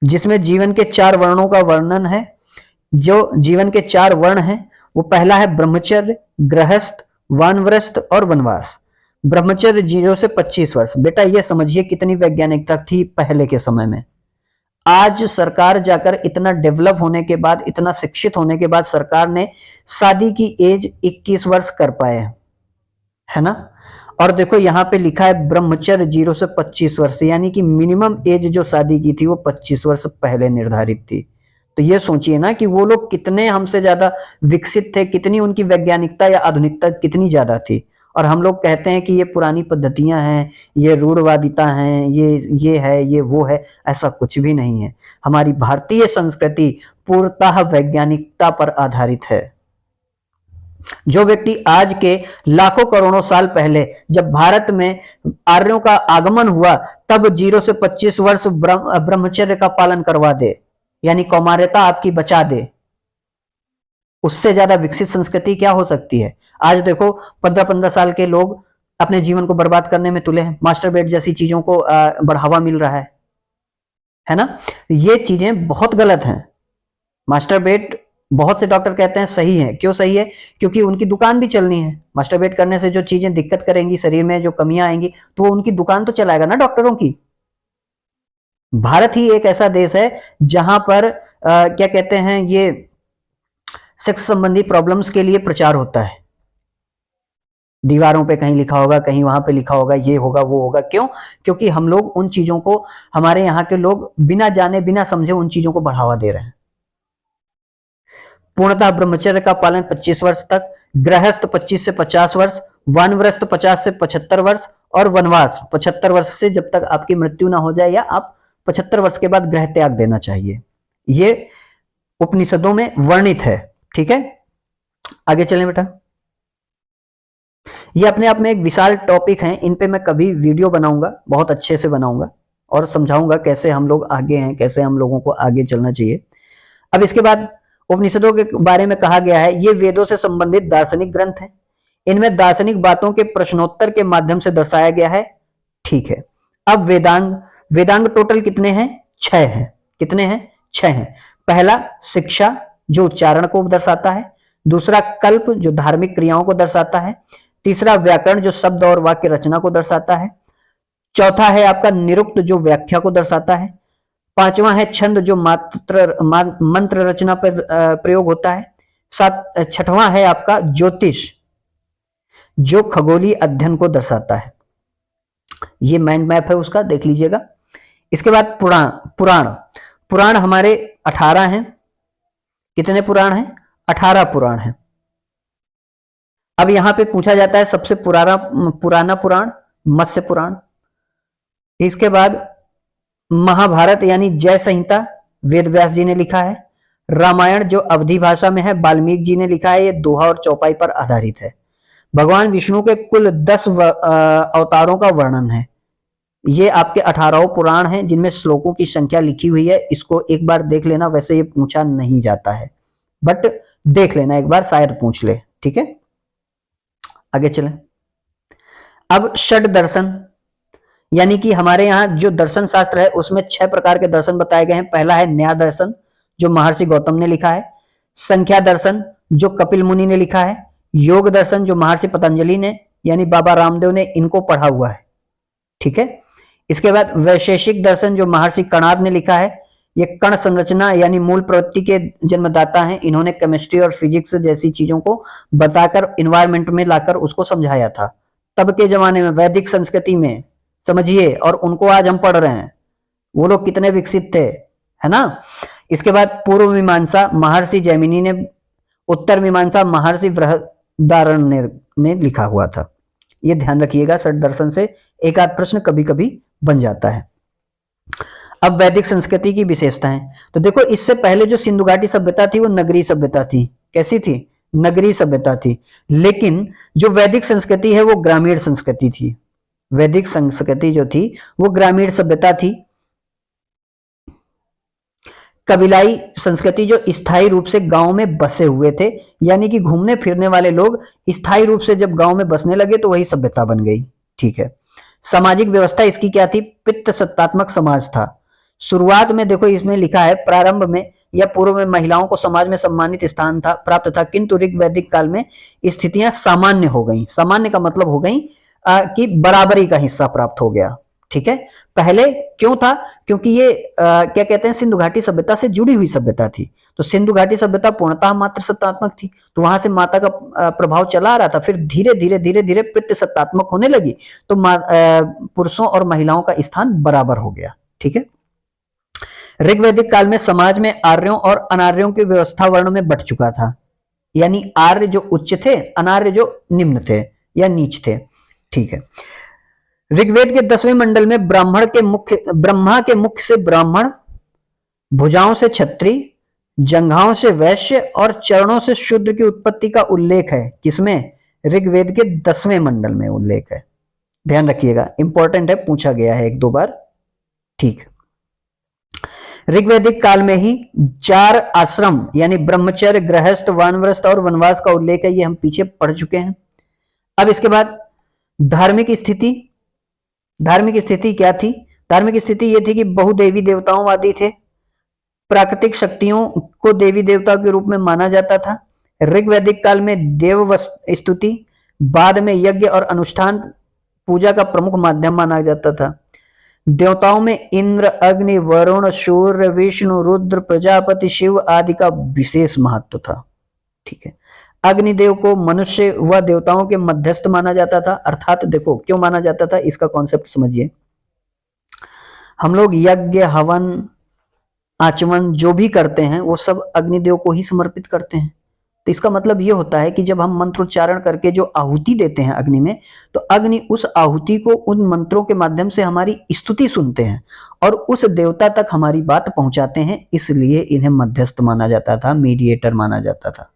जिसमें जीवन के 4 वर्णों का वर्णन है। जो जीवन के 4 वर्ण हैं वो पहला है ब्रह्मचर्य, गृहस्थ, वानप्रस्थ और वनवास। ब्रह्मचर्य 0 से 25 वर्ष। बेटा ये समझिए कितनी वैज्ञानिकता थी पहले के समय में। आज सरकार जाकर इतना डेवलप होने के बाद, इतना शिक्षित होने के बाद सरकार ने शादी की एज 21 वर्ष कर पाए, है ना। और देखो यहाँ पे लिखा है ब्रह्मचर्य 0 से 25 वर्ष, यानी कि मिनिमम एज जो शादी की थी वो 25 वर्ष पहले निर्धारित थी। तो ये सोचिए ना कि वो लोग कितने हमसे ज्यादा विकसित थे, कितनी उनकी वैज्ञानिकता या आधुनिकता कितनी ज्यादा थी। और हम लोग कहते हैं कि ये पुरानी पद्धतियां हैं, ये रूढ़वादिता हैं, ये है, ये वो है। ऐसा कुछ भी नहीं है। हमारी भारतीय संस्कृति पूर्णतः वैज्ञानिकता पर आधारित है। जो व्यक्ति आज के लाखों करोड़ों साल पहले जब भारत में आर्यों का आगमन हुआ तब 0 से 25 वर्ष ब्रह्मचर्य का पालन करवा दे, यानी कौमार्यता आपकी बचा दे, उससे ज्यादा विकसित संस्कृति क्या हो सकती है। आज देखो 15-15 साल के लोग अपने जीवन को बर्बाद करने में तुले हैं। मास्टरबेट जैसी चीजों को बढ़ावा मिल रहा है ना। ये चीजें बहुत गलत हैं। मास्टरबेट बहुत से डॉक्टर कहते हैं सही है। क्यों सही है? क्योंकि उनकी दुकान भी चलनी है। मास्टरबेट करने से जो चीजें दिक्कत करेंगी, शरीर में जो कमियां आएंगी, तो वो उनकी दुकान तो चलाएगा ना डॉक्टरों की। भारत ही एक ऐसा देश है जहां पर क्या कहते हैं, ये सेक्स संबंधी प्रॉब्लम्स के लिए प्रचार होता है। दीवारों पे कहीं लिखा होगा, कहीं वहां पे लिखा होगा, ये होगा वो होगा। क्यों? क्योंकि हम लोग उन चीजों को, हमारे यहाँ के लोग बिना जाने बिना समझे उन चीजों को बढ़ावा दे रहे हैं। पूर्णतः ब्रह्मचर्य का पालन 25 वर्ष तक, गृहस्थ 25 से 50 वर्ष, वानप्रस्थ 50 से 75 वर्ष और वनवास 75 वर्ष से जब तक आपकी मृत्यु ना हो जाए या आप 75 वर्ष के बाद गृह त्याग देना चाहिए। ये उपनिषदों में वर्णित है। ठीक है, आगे चलें बेटा। ये अपने आप में एक विशाल टॉपिक है। इन पे मैं कभी वीडियो बनाऊंगा, बहुत अच्छे से बनाऊंगा और समझाऊंगा कैसे हम लोग आगे हैं, कैसे हम लोगों को आगे चलना चाहिए। अब इसके बाद उपनिषदों के बारे में कहा गया है, ये वेदों से संबंधित दार्शनिक ग्रंथ हैं। इनमें दार्शनिक बातों के प्रश्नोत्तर के माध्यम से दर्शाया गया है। ठीक है, अब वेदांग टोटल कितने हैं? 6 हैं। कितने हैं? 6 हैं। पहला शिक्षा जो उच्चारण को दर्शाता है, दूसरा कल्प जो धार्मिक क्रियाओं को दर्शाता है, तीसरा व्याकरण जो शब्द और वाक्य रचना को दर्शाता है, चौथा है आपका निरुक्त जो व्याख्या को दर्शाता है, पांचवा है छंद जो मंत्र रचना पर प्रयोग होता है, छठवां है आपका ज्योतिष जो खगोलीय अध्ययन को दर्शाता है। ये माइंड मैप है उसका, देख लीजिएगा। इसके बाद पुराण हमारे 18 हैं। कितने पुराण हैं? 18 पुराण हैं। अब यहां पे पूछा जाता है सबसे पुराना पुराण मत्स्य पुराण। इसके बाद महाभारत यानी जय संहिता वेद व्यास जी ने लिखा है। रामायण जो अवधी भाषा में है वाल्मीकि जी ने लिखा है। ये दोहा और चौपाई पर आधारित है। भगवान विष्णु के कुल 10 अवतारों का वर्णन है। ये आपके 18 पुराण हैं जिनमें श्लोकों की संख्या लिखी हुई है। इसको एक बार देख लेना, वैसे ये पूछा नहीं जाता है बट देख लेना एक बार, शायद पूछ ले। ठीक है, आगे चलें। अब षड दर्शन यानी कि हमारे यहाँ जो दर्शन शास्त्र है उसमें 6 प्रकार के दर्शन बताए गए हैं। पहला है न्याय दर्शन जो महर्षि गौतम ने लिखा है, संख्या दर्शन जो कपिल मुनि ने लिखा है, योग दर्शन जो महर्षि पतंजलि ने यानी बाबा रामदेव ने इनको पढ़ा हुआ है। ठीक है, इसके बाद वैशेषिक दर्शन जो महर्षि कणाद ने लिखा है। ये कण संरचना यानी मूल प्रवृत्ति के जन्मदाता हैं। इन्होंने केमिस्ट्री और फिजिक्स जैसी चीजों को बताकर इन्वायरमेंट में लाकर उसको समझाया था। तब के जमाने में वैदिक संस्कृति में, समझिए, और उनको आज हम पढ़ रहे हैं। वो लोग कितने विकसित थे, है ना। इसके बाद पूर्व मीमांसा महर्षि जैमिनी ने, उत्तर मीमांसा महर्षि बृहदारण्यक ने लिखा हुआ था। ये ध्यान रखिएगा, षड दर्शन से एक आध प्रश्न कभी कभी बन जाता है। अब वैदिक संस्कृति की विशेषताएं, तो देखो इससे पहले जो सिंधु घाटी सभ्यता थी वो नगरीय सभ्यता थी। कैसी थी? नगरीय सभ्यता थी। लेकिन जो वैदिक संस्कृति है वो ग्रामीण संस्कृति थी। वैदिक संस्कृति जो थी वो ग्रामीण सभ्यता थी। कबीलाई संस्कृति जो स्थायी रूप से गांव में बसे हुए थे, यानी कि घूमने फिरने वाले लोग स्थायी रूप से जब गांव में बसने लगे तो वही सभ्यता बन गई। ठीक है। सामाजिक व्यवस्था इसकी क्या थी? पितृ सत्तात्मक समाज था। शुरुआत में देखो इसमें लिखा है प्रारंभ में या पूर्व में महिलाओं को समाज में सम्मानित स्थान था प्राप्त था, किंतु ऋग वैदिक काल में स्थितियां सामान्य हो गई। सामान्य का मतलब हो गई कि बराबरी का हिस्सा प्राप्त हो गया। ठीक है। पहले क्यों था? क्योंकि ये क्या कहते हैं, सिंधु घाटी सभ्यता से जुड़ी हुई सभ्यता थी। तो सिंधु घाटी सभ्यता पूर्णतः मात्र सत्तात्मक थी, तो वहां से माता का प्रभाव चला आ रहा था। फिर धीरे धीरे धीरे धीरे पितृ सत्तात्मक होने लगी, तो पुरुषों और महिलाओं का स्थान बराबर हो गया। ठीक है। ऋग्वैदिक काल में समाज में आर्यों और अनार्यों की व्यवस्था वर्ण में बट चुका था, यानी आर्य जो उच्च थे, अनार्य जो निम्न थे या नीच थे। ठीक है। ऋग्वेद के 10वें मंडल में ब्राह्मा के मुख से ब्राह्मण, भुजाओं से क्षत्रिय, जंघाओं से वैश्य और चरणों से शूद्र की उत्पत्ति का उल्लेख है। किसमें? ऋग्वेद के 10वें मंडल में उल्लेख है। ध्यान रखिएगा, इंपॉर्टेंट है, पूछा गया है 1-2 बार। ठीक। ऋग्वैदिक काल में ही 4 आश्रम यानी ब्रह्मचर्य, गृहस्थ, वानप्रस्थ और वनवास का उल्लेख है। ये हम पीछे पढ़ चुके हैं। अब इसके बाद धार्मिक स्थिति क्या थी? धार्मिक स्थिति यह थी कि बहुदेवी देवताओंवादी थे। प्राकृतिक शक्तियों को देवी देवता के रूप में माना जाता था। ऋग्वैदिक काल में देव स्तुति, बाद में यज्ञ और अनुष्ठान पूजा का प्रमुख माध्यम माना जाता था। देवताओं में इंद्र, अग्नि, वरुण, सूर्य, विष्णु, रुद्र, प्रजापति, शिव आदि का विशेष महत्व था। ठीक है। अग्निदेव को मनुष्य व देवताओं के मध्यस्थ माना जाता था। अर्थात देखो क्यों माना जाता था, इसका कॉन्सेप्ट समझिए। हम लोग यज्ञ, हवन, आचमन जो भी करते हैं वो सब अग्निदेव को ही समर्पित करते हैं। तो इसका मतलब ये होता है कि जब हम मंत्रोच्चारण करके जो आहुति देते हैं अग्नि में, तो अग्नि उस आहुति को उन मंत्रों के माध्यम से हमारी स्तुति सुनते हैं और उस देवता तक हमारी बात पहुंचाते हैं। इसलिए इन्हें मध्यस्थ माना जाता था, मीडिएटर माना जाता था।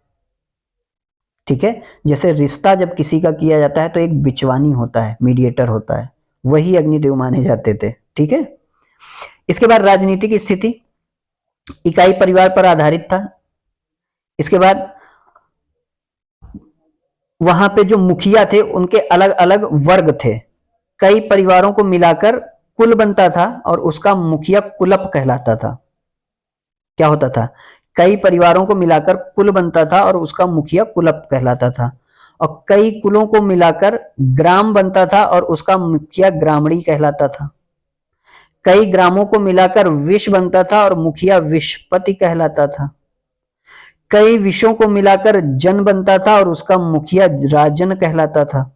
ठीक है। जैसे रिश्ता जब किसी का किया जाता है तो एक बिचवानी होता है, मीडिएटर होता है, वही अग्निदेव माने जाते थे। ठीक है। इसके बाद राजनीतिक स्थिति इकाई परिवार पर आधारित था। इसके बाद वहां पे जो मुखिया थे उनके अलग अलग वर्ग थे। कई परिवारों को मिलाकर कुल बनता था और उसका मुखिया कुलप कहलाता था। क्या होता था? कई परिवारों को मिलाकर कुल बनता था और उसका मुखिया कुलप कहलाता था। और कई कुलों को मिलाकर ग्राम बनता था और उसका मुखिया ग्रामणी कहलाता था। कई ग्रामों को मिलाकर विष बनता था और मुखिया विषपति कहलाता था। कई विषयों को मिलाकर जन बनता था और उसका मुखिया राजन कहलाता था।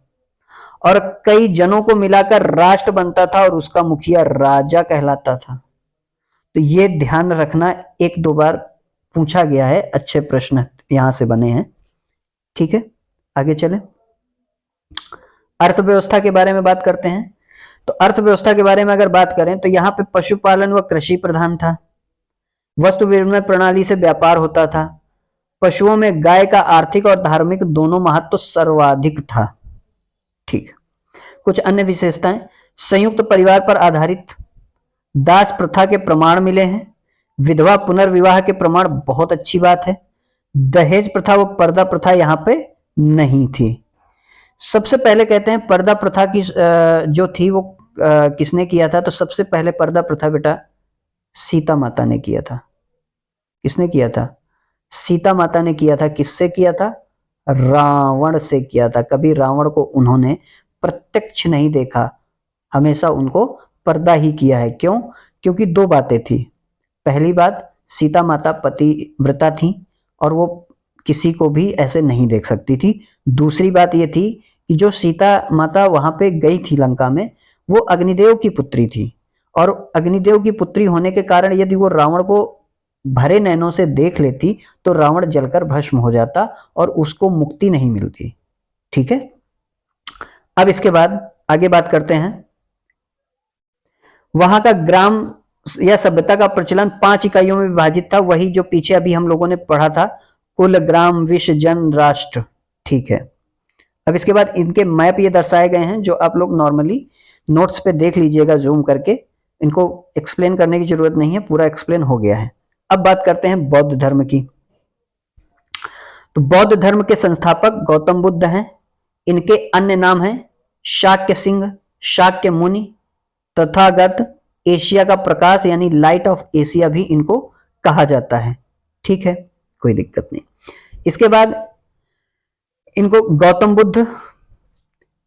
और कई जनों को मिलाकर राष्ट्र बनता था और उसका मुखिया राजा कहलाता था। तो ये ध्यान रखना, 1-2 बार पूछा गया है, अच्छे प्रश्न यहां से बने हैं। ठीक है, आगे चले। अर्थव्यवस्था के बारे में बात करते हैं। तो अर्थव्यवस्था के बारे में अगर बात करें तो यहाँ पे पशुपालन व कृषि प्रधान था। वस्तु विनिमय प्रणाली से व्यापार होता था। पशुओं में गाय का आर्थिक और धार्मिक दोनों महत्व सर्वाधिक था। ठीक। कुछ अन्य विशेषताएं, संयुक्त परिवार पर आधारित, दास प्रथा के प्रमाण मिले हैं। विधवा पुनर्विवाह के प्रमाण बहुत अच्छी बात है। दहेज प्रथा व पर्दा प्रथा यहाँ पे नहीं थी। सबसे पहले कहते हैं पर्दा प्रथा की जो थी वो किसने किया था? तो सबसे पहले पर्दा प्रथा बेटा सीता माता ने किया था। किसने किया था? सीता माता ने किया था। किससे किया था? रावण से किया था। कभी रावण को उन्होंने प्रत्यक्ष नहीं देखा, हमेशा उनको पर्दा ही किया है। क्यों? क्योंकि 2 बातें थी। पहली बात, सीता माता पतिव्रता थी और वो किसी को भी ऐसे नहीं देख सकती थी। दूसरी बात ये थी कि जो सीता माता वहां पे गई थी लंका में, वो अग्निदेव की पुत्री थी और अग्निदेव की पुत्री होने के कारण यदि वो रावण को भरे नैनों से देख लेती तो रावण जलकर भस्म हो जाता और उसको मुक्ति नहीं मिलती। ठीक है। अब इसके बाद आगे बात करते हैं। वहां का ग्राम या सभ्यता का प्रचलन 5 इकाइयों में विभाजित था, वही जो पीछे अभी हम लोगों ने पढ़ा था, कुल, ग्राम, विश्व, जन, राष्ट्र। ठीक है। अब इसके बाद इनके मैप ये दर्शाए गए हैं, जो आप लोग नॉर्मली नोट्स पे देख लीजिएगा जूम करके, इनको एक्सप्लेन करने की जरूरत नहीं है, पूरा एक्सप्लेन हो गया है। अब बात करते हैं बौद्ध धर्म की। तो बौद्ध धर्म के संस्थापक गौतम बुद्ध हैं। इनके अन्य नाम हैं शाक्य सिंह, शाक्य मुनि, तथागत, एशिया का प्रकाश यानी लाइट ऑफ एशिया भी इनको कहा जाता है। ठीक है, कोई दिक्कत नहीं। इसके बाद इनको गौतम बुद्ध,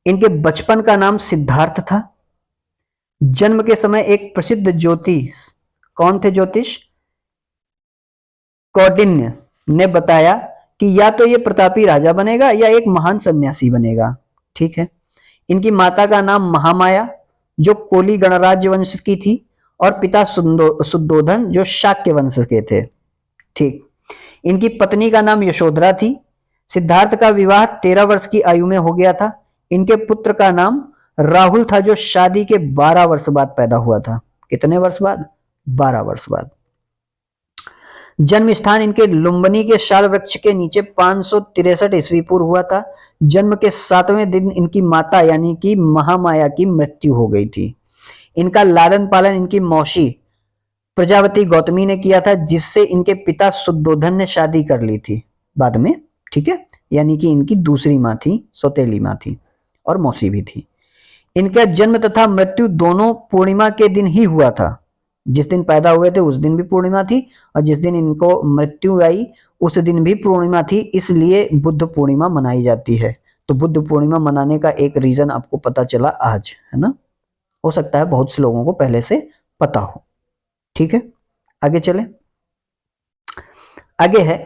इनके बचपन का नाम सिद्धार्थ था। जन्म के समय एक प्रसिद्ध ज्योतिष, कौन थे ज्योतिष? कौंडिन्य ने बताया कि या तो ये प्रतापी राजा बनेगा या एक महान सन्यासी बनेगा। ठीक है। इनकी माता का नाम महामाया, जो कोली गणराज्य वंश की थी, और पिता शुद्धोधन, जो शाक्य वंश के थे। ठीक। इनकी पत्नी का नाम यशोधरा थी। सिद्धार्थ का विवाह 13 वर्ष की आयु में हो गया था। इनके पुत्र का नाम राहुल था, जो शादी के 12 वर्ष बाद पैदा हुआ था। कितने वर्ष बाद? 12 वर्ष बाद। जन्म स्थान इनके लुम्बिनी के शाल वृक्ष के नीचे 563 ईस्वी पूर्व हुआ था। जन्म के 7वें दिन इनकी माता यानी कि महामाया की मृत्यु हो गई थी। इनका लालन पालन इनकी मौसी प्रजावती गौतमी ने किया था, जिससे इनके पिता शुद्धोधन ने शादी कर ली थी बाद में। ठीक है, यानी कि इनकी दूसरी माँ थी, सौतेली माँ थी, और मौसी भी थी। इनका जन्म तथा मृत्यु दोनों पूर्णिमा के दिन ही हुआ था। जिस दिन पैदा हुए थे उस दिन भी पूर्णिमा थी, और जिस दिन इनको मृत्यु आई उस दिन भी पूर्णिमा थी, इसलिए बुद्ध पूर्णिमा मनाई जाती है। तो बुद्ध पूर्णिमा मनाने का एक रीजन आपको पता चला आज, है ना? हो सकता है बहुत से लोगों को पहले से पता हो। ठीक है, आगे चले। आगे है,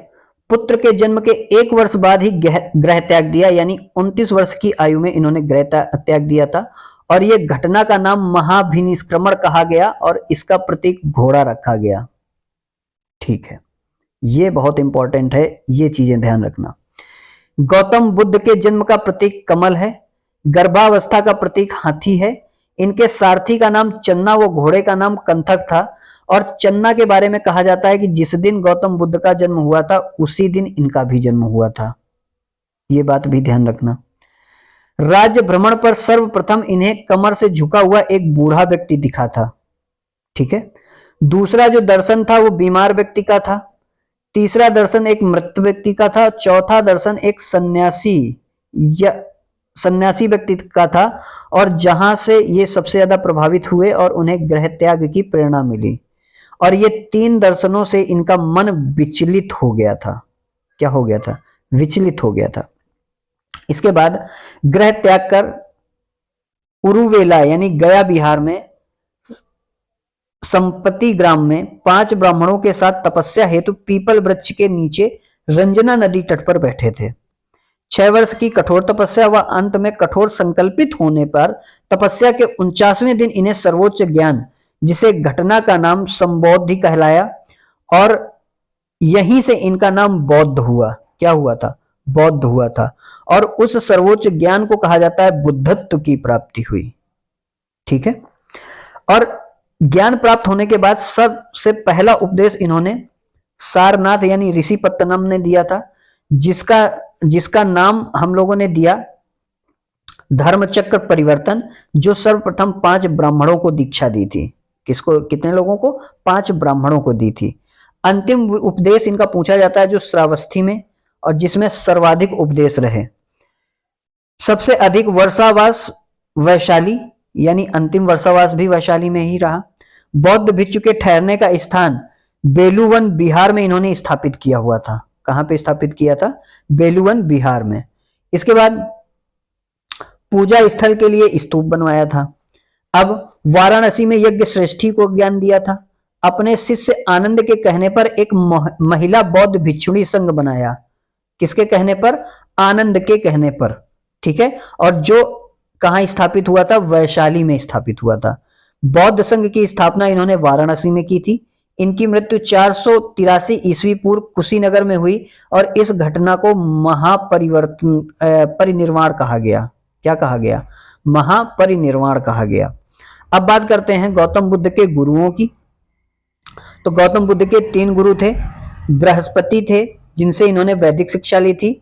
पुत्र के जन्म के 1 वर्ष बाद ही ग्रह त्याग दिया, यानी 29 वर्ष की आयु में इन्होंने ग्रह त्याग दिया था। और यह घटना का नाम महाभिनिष्क्रमण कहा गया, और इसका प्रतीक घोड़ा रखा गया। ठीक है, ये बहुत इंपॉर्टेंट है, ये चीजें ध्यान रखना। गौतम बुद्ध के जन्म का प्रतीक कमल है। गर्भावस्था का प्रतीक हाथी है। इनके सारथी का नाम चन्ना व घोड़े का नाम कंथक था। और चन्ना के बारे में कहा जाता है कि जिस दिन गौतम बुद्ध का जन्म हुआ था उसी दिन इनका भी जन्म हुआ था। ये बात भी ध्यान रखना। राज्य भ्रमण पर सर्वप्रथम इन्हें कमर से झुका हुआ एक बूढ़ा व्यक्ति दिखा था। ठीक है। दूसरा जो दर्शन था वो बीमार व्यक्ति का था। तीसरा दर्शन एक मृत व्यक्ति का था। चौथा दर्शन एक सन्यासी व्यक्ति का था, और जहां से ये सबसे ज्यादा प्रभावित हुए और उन्हें गृह त्याग की प्रेरणा मिली। और ये 3 दर्शनों से इनका मन विचलित हो गया था। क्या हो गया था? विचलित हो गया था। इसके बाद गृह त्याग कर उरुवेला यानी गया बिहार में संपत्ति ग्राम में 5 ब्राह्मणों के साथ तपस्या हेतु पीपल वृक्ष के नीचे रंजना नदी तट पर बैठे थे। 6 वर्ष की कठोर तपस्या व अंत में कठोर संकल्पित होने पर तपस्या के 49वें दिन इन्हें सर्वोच्च ज्ञान, जिसे घटना का नाम संबोधि कहलाया, और यहीं से इनका नाम बौद्ध हुआ। क्या हुआ था? बौद्ध हुआ था। और उस सर्वोच्च ज्ञान को कहा जाता है बुद्धत्व की प्राप्ति हुई। ठीक है। और ज्ञान प्राप्त होने के बाद सबसे पहला उपदेश इन्होंने सारनाथ यानी ऋषिपत्तनम ने दिया था, जिसका नाम हम लोगों ने दिया धर्मचक्र परिवर्तन, जो सर्वप्रथम 5 ब्राह्मणों को दीक्षा दी थी। किसको? कितने लोगों को? 5 ब्राह्मणों को दी थी। अंतिम उपदेश इनका पूछा जाता है जो श्रावस्ती में, और जिसमें सर्वाधिक उपदेश रहे। सबसे अधिक वर्षावास वैशाली, यानी अंतिम वर्षावास भी वैशाली में ही रहा। बौद्ध भिक्षु के ठहरने का स्थान बेलूवन बिहार में इन्होंने स्थापित किया हुआ था। कहां पे स्थापित किया था? बेलूवन बिहार में। इसके बाद पूजा स्थल के लिए स्तूप बनवाया था। अब वाराणसी में यज्ञ श्रेष्ठी को ज्ञान दिया था। अपने शिष्य आनंद के कहने पर एक महिला बौद्ध भिक्षुणी संघ बनाया। किसके कहने पर? आनंद के कहने पर। ठीक है। और जो कहां स्थापित हुआ था? वैशाली में स्थापित हुआ था। बौद्ध संघ की स्थापना इन्होंने वाराणसी में की थी। इनकी मृत्यु 483 ईस्वी पूर्व कुशीनगर में हुई, और इस घटना को परिनिर्वाण कहा गया। क्या कहा गया? महापरिनिर्वाण कहा गया। अब बात करते हैं गौतम बुद्ध के गुरुओं की। तो गौतम बुद्ध के 3 गुरु थे। बृहस्पति थे, जिनसे इन्होंने वैदिक शिक्षा ली थी।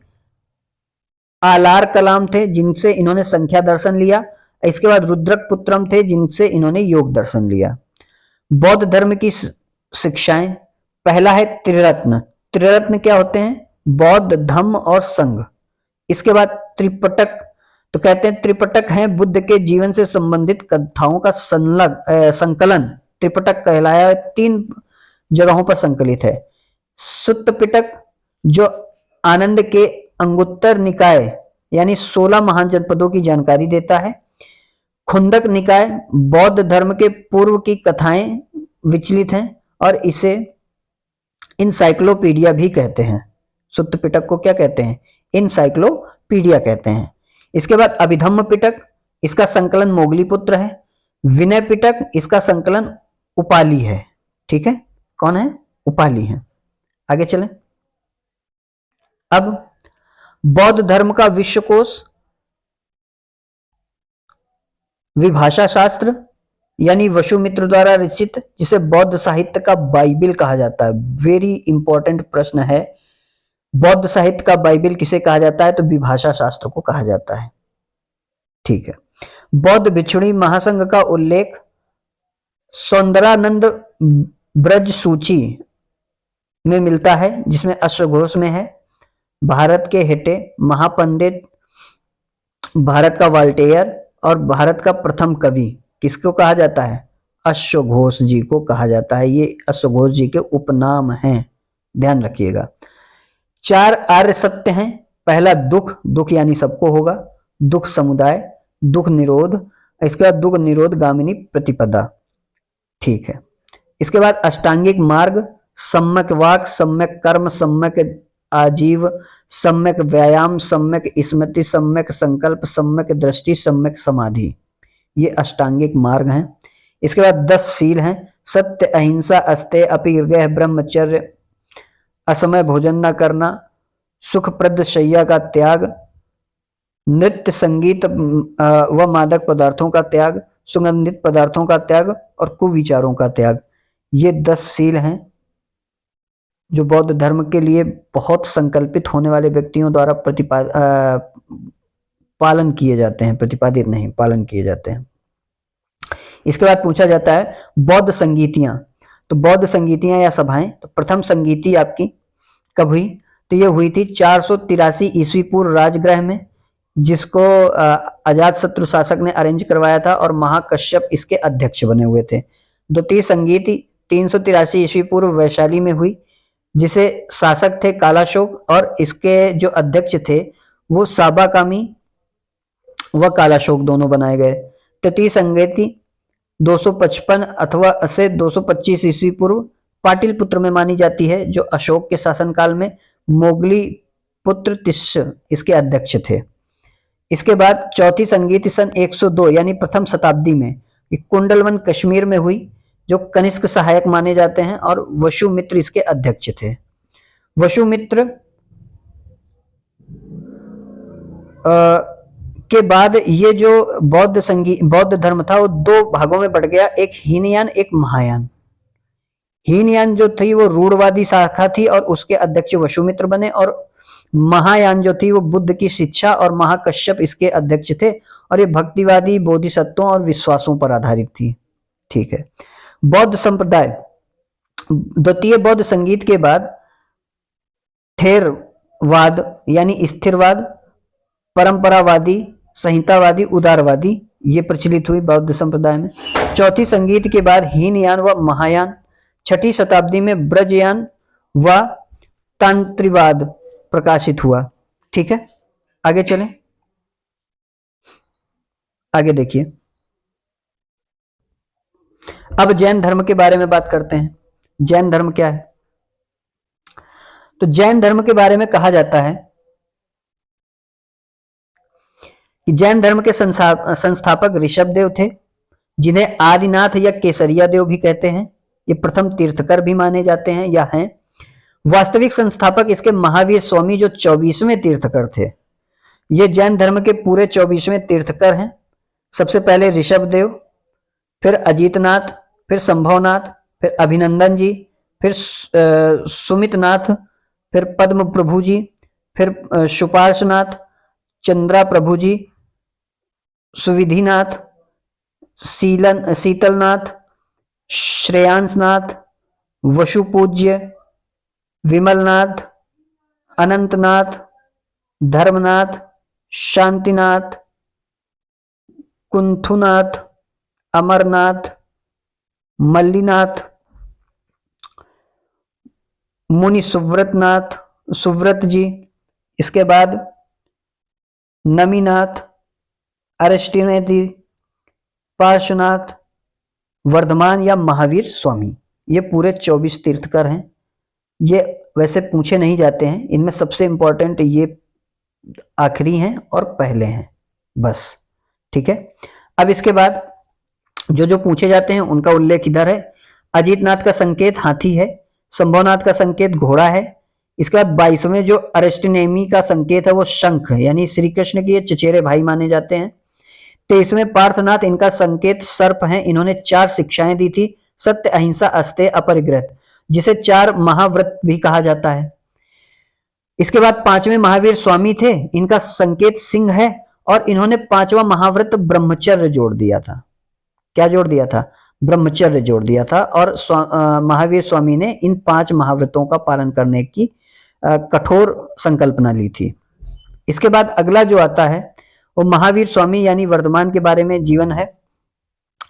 आलार कलाम थे जिनसे इन्होंने संख्या दर्शन लिया। इसके बाद रुद्रक पुत्रम थे जिनसे इन्होंने योग दर्शन लिया। बौद्ध धर्म की शिक्षाएं, पहला है त्रिरत्न। त्रिरत्न क्या होते हैं? बौद्ध, धम्म और संघ। इसके बाद त्रिपिटक, तो कहते हैं त्रिपिटक है बुद्ध के जीवन से संबंधित कथाओं का संकलन त्रिपिटक कहलाया है, 3 जगहों पर संकलित है। सुत्त पिटक जो आनंद के अंगुत्तर निकाय यानी 16 महाजनपदों की जानकारी देता है। खुंदक निकाय बौद्ध धर्म के पूर्व की कथाएं विचलित हैं और इसे इनसाइक्लोपीडिया भी कहते हैं। सुत्त पिटक को क्या कहते हैं? इनसाइक्लोपीडिया कहते हैं। इसके बाद अभिधम्म पिटक, इसका संकलन मोगलीपुत्र है। विनय पिटक, इसका संकलन उपाली है। ठीक है, कौन है? उपाली है। आगे चलें। अब बौद्ध धर्म का विश्वकोश, विभाषा शास्त्र यानी वसुमित्र द्वारा रचित, जिसे बौद्ध साहित्य का बाइबिल कहा जाता है। वेरी इंपॉर्टेंट प्रश्न है, बौद्ध साहित्य का बाइबिल किसे कहा जाता है? तो विभाषा शास्त्र को कहा जाता है। ठीक है। बौद्ध भिक्षुणी महासंघ का उल्लेख सौंदरानंद ब्रज सूची में मिलता है, जिसमें अश्वघोष में है। भारत के हेटे, महापंडित, भारत का वाल्टेयर और भारत का प्रथम कवि किसको कहा जाता है? अश्वघोष जी को कहा जाता है। ये अश्वघोष जी के उपनाम हैं, ध्यान रखिएगा। 4 आर्य सत्य हैं। पहला दुख, दुख यानी सबको होगा। दुख समुदाय, दुख निरोध, इसके बाद दुख निरोध गामिनी प्रतिपदा। ठीक है। इसके बाद अष्टांगिक मार्ग, सम्यक वाक, सम्यक कर्म, सम्यक आजीव, सम्यक व्यायाम, सम्यक स्मृति, सम्यक संकल्प, सम्यक दृष्टि, सम्यक समाधि। ये अष्टांगिक मार्ग हैं। इसके बाद 10 सील हैं। सत्य, अहिंसा, अस्तेय, अपरिग्रह, ब्रह्मचर्य, असमय भोजन न करना, सुखप्रद शैया का त्याग, नृत्य संगीत व मादक पदार्थों का त्याग, सुगंधित पदार्थों का त्याग और कुविचारों का त्याग। ये 10 सील हैं जो बौद्ध धर्म के लिए बहुत संकल्पित होने वाले व्यक्तियों द्वारा पालन किए जाते हैं। प्रतिपादित नहीं, पालन किए जाते हैं। इसके बाद पूछा जाता है बौद्ध संगीतियां। तो बौद्ध संगीतियां या सभाएं, तो प्रथम संगीति आपकी कब हुई? तो ये हुई थी 483 ईस्वी पूर्व राजगृह में, जिसको अजात शत्रु शासक ने अरेंज करवाया था और महाकश्यप इसके अध्यक्ष बने हुए थे। द्वितीय संगीति 383 ईस्वी पूर्व वैशाली में हुई, जिसे शासक थे कालाशोक और इसके जो अध्यक्ष थे वो साबाकामी व कालाशोक दोनों बनाए गए। तृतीय संगीति 255 अथवा से 225 ईस्वी पूर्व पाटिलपुत्र में मानी जाती है, जो अशोक के शासनकाल में मोगली पुत्र तिष्य इसके अध्यक्ष थे। इसके बाद चौथी संगीति सन 102 यानी प्रथम शताब्दी में कुंडलवन कश्मीर में हुई, जो कनिष्क सहायक माने जाते हैं और वसुमित्र इसके अध्यक्ष थे। वसुमित्र के बाद ये जो बौद्ध धर्म था वो 2 भागों में बढ़ गया, एक हीनयान एक महायान। हीनयान जो थी वो रूढ़वादी शाखा थी और उसके अध्यक्ष वसुमित्र बने, और महायान जो थी वो बुद्ध की शिक्षा और महाकश्यप इसके अध्यक्ष थे, और ये भक्तिवादी बोधिसत्वों और विश्वासों पर आधारित थी। ठीक है। बौद्ध संप्रदाय, द्वितीय बौद्ध संगीत के बाद थेरवाद यानी स्थिरवाद, परंपरावादी, संहितावादी, उदारवादी ये प्रचलित हुई बौद्ध संप्रदाय में। चौथी संगीत के बाद हीनयान व महायान। छठी शताब्दी में ब्रजयान व तंत्रीवाद प्रकाशित हुआ। ठीक है, आगे चलें। आगे देखिए, अब जैन धर्म के बारे में बात करते हैं। जैन धर्म क्या है? तो जैन धर्म के बारे में कहा जाता है कि जैन धर्म के संस्थापक ऋषभदेव थे, जिन्हें आदिनाथ या केसरिया देव भी कहते हैं। ये प्रथम तीर्थकर भी माने जाते हैं या हैं। वास्तविक संस्थापक इसके महावीर स्वामी जो 24वें तीर्थकर थे। ये जैन धर्म के पूरे 24वें तीर्थकर हैं। सबसे पहले ऋषभदेव, फिर अजीतनाथ, फिर संभवनाथ, फिर अभिनंदन जी, फिर सुमितनाथ, फिर पद्म प्रभु जी, फिर सुपार्शनाथ, चंद्रा प्रभु जी, सुविधिनाथ, शीतलनाथ, श्रेयांसनाथ, वसुपूज्य, विमलनाथ, अनंतनाथ, धर्मनाथ, शांतिनाथ, कुंथुनाथ, अमरनाथ, मल्लीनाथ, मुनि सुव्रतनाथ, सुव्रत जी, इसके बाद नमीनाथ, अरष्टिनेति, पार्श्वनाथ, वर्धमान या महावीर स्वामी। ये पूरे 24 तीर्थकर हैं। ये वैसे पूछे नहीं जाते हैं, इनमें सबसे इंपॉर्टेंट ये आखिरी हैं और पहले हैं बस। ठीक है, अब इसके बाद जो जो पूछे जाते हैं उनका उल्लेख इधर है। अजीतनाथ का संकेत हाथी है, संभवनाथ का संकेत घोड़ा है। इसके बाद 22वें जो अरिस्टनेमी का संकेत है वो शंख है, यानी श्री कृष्ण के ये चचेरे भाई माने जाते हैं। 23वें पार्थनाथ, इनका संकेत सर्प है। इन्होंने 4 शिक्षाएं दी थी, सत्य, अहिंसा, अस्तेय, अपरिग्रह, जिसे 4 महाव्रत भी कहा जाता है। इसके बाद 5वें महावीर स्वामी थे, इनका संकेत सिंह है और इन्होंने 5वां महाव्रत ब्रह्मचर्य जोड़ दिया था। क्या जोड़ दिया था? ब्रह्मचर्य जोड़ दिया था। और महावीर स्वामी ने इन 5 महाव्रतों का पालन करने की कठोर संकल्पना ली थी। इसके बाद अगला जो आता है वो महावीर स्वामी यानी वर्धमान के बारे में जीवन है,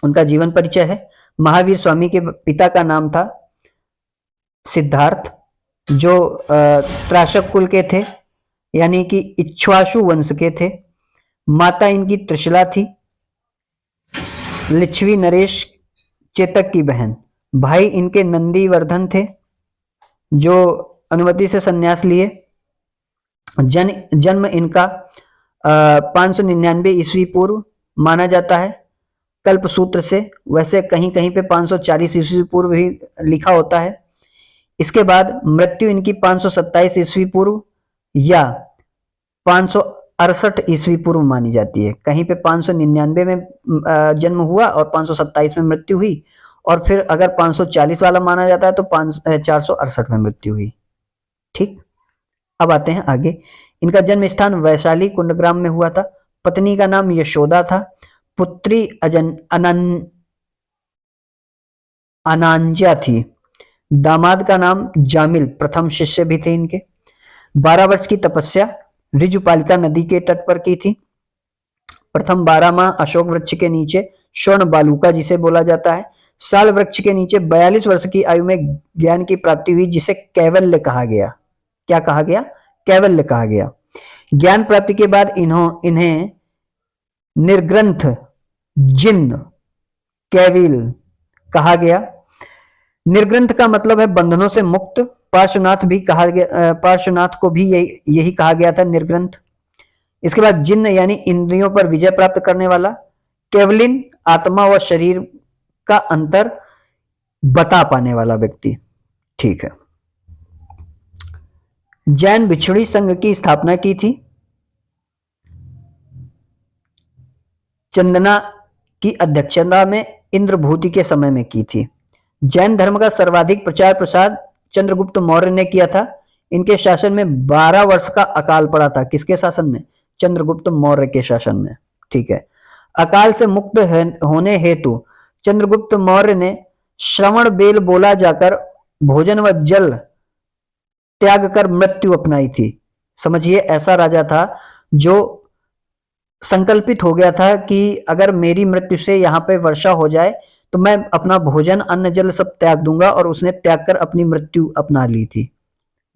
उनका जीवन परिचय है। महावीर स्वामी के पिता का नाम था सिद्धार्थ, जो त्राशक कुल के थे, यानी कि इक्ष्वाकु वंश के थे। माता इनकी त्रिशला थी, लिच्छवी नरेश चेतक की बहन। भाई इनके नंदीवर्धन थे, जो अनुमति से संन्यास लिए। जन्म इनका 599 ईस्वी पूर्व माना जाता है कल्पसूत्र से, वैसे कहीं कहीं पे 540 ईस्वी पूर्व भी लिखा होता है। इसके बाद मृत्यु इनकी 527 ईस्वी पूर्व या 568 ईस्वी पूर्व मानी जाती है। कहीं पे 599 में जन्म हुआ और 527 में मृत्यु हुई, और फिर अगर 540 वाला माना जाता है तो 468 में मृत्यु हुई। ठीक, अब आते हैं आगे। इनका जन्म स्थान वैशाली कुंडग्राम में हुआ था। पत्नी का नाम यशोदा था, पुत्री अनांजा थी, दामाद का नाम जामिल, प्रथम शिष्य भी थे इनके। 12 वर्ष की तपस्या ऋजुपालिका नदी के तट पर की थी। प्रथम 12 माह अशोक वृक्ष के नीचे, स्वर्ण बालूका जिसे बोला जाता है। साल वृक्ष के नीचे 42 वर्ष की आयु में ज्ञान की प्राप्ति हुई, जिसे कैवल्य कहा गया। क्या कहा गया? कैवल्य कहा गया। ज्ञान प्राप्ति के बाद इन्हें निर्ग्रंथ जिन्न कैविल कहा गया। निर्ग्रंथ का मतलब है बंधनों से मुक्त। पार्श्वनाथ भी कहा गया, पार्श्वनाथ को भी यही कहा गया था, निर्ग्रंथ। इसके बाद जिन्न यानी इंद्रियों पर विजय प्राप्त करने वाला। केवलिन आत्मा व शरीर का अंतर बता पाने वाला व्यक्ति। ठीक है। जैन भिक्षुणी संघ की स्थापना की थी। चंदना की अध्यक्षता में इंद्रभूति के समय में की थी। जैन धर्म का सर्वाधिक प्रचार प्रसार चंद्रगुप्त मौर्य ने किया था। इनके शासन में 12 वर्ष का अकाल पड़ा था। किसके शासन में? चंद्रगुप्त मौर्य के शासन में। ठीक है। अकाल से मुक्त होने हेतु चंद्रगुप्त मौर्य ने श्रवण बेल बोला जाकर भोजन व जल त्याग कर मृत्यु अपनाई थी। समझिए, ऐसा राजा था जो संकल्पित हो गया था कि अगर मेरी मृत्यु से यहाँ पे वर्षा हो जाए तो मैं अपना भोजन अन्न जल सब त्याग दूंगा, और उसने त्याग कर अपनी मृत्यु अपना ली थी।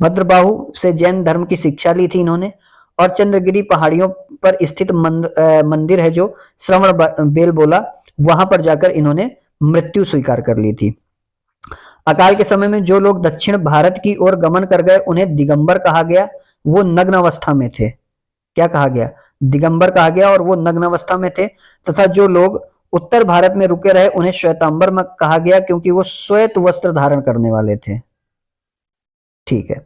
भद्रबाहु से जैन धर्म की शिक्षा ली थी इन्होंने, और चंद्रगिरी पहाड़ियों पर स्थित मंदिर है जो श्रवण बेल बोला, वहां पर जाकर इन्होंने मृत्यु स्वीकार कर ली थी। अकाल के समय में जो लोग दक्षिण भारत की ओर गमन कर गए उन्हें दिगंबर कहा गया। वो नग्न अवस्था में थे। क्या कहा गया? दिगंबर कहा गया, और वो नग्न अवस्था में थे। तथा जो लोग उत्तर भारत में रुके रहे उन्हें श्वेतांबर में कहा गया, क्योंकि वो श्वेत वस्त्र धारण करने वाले थे। ठीक है।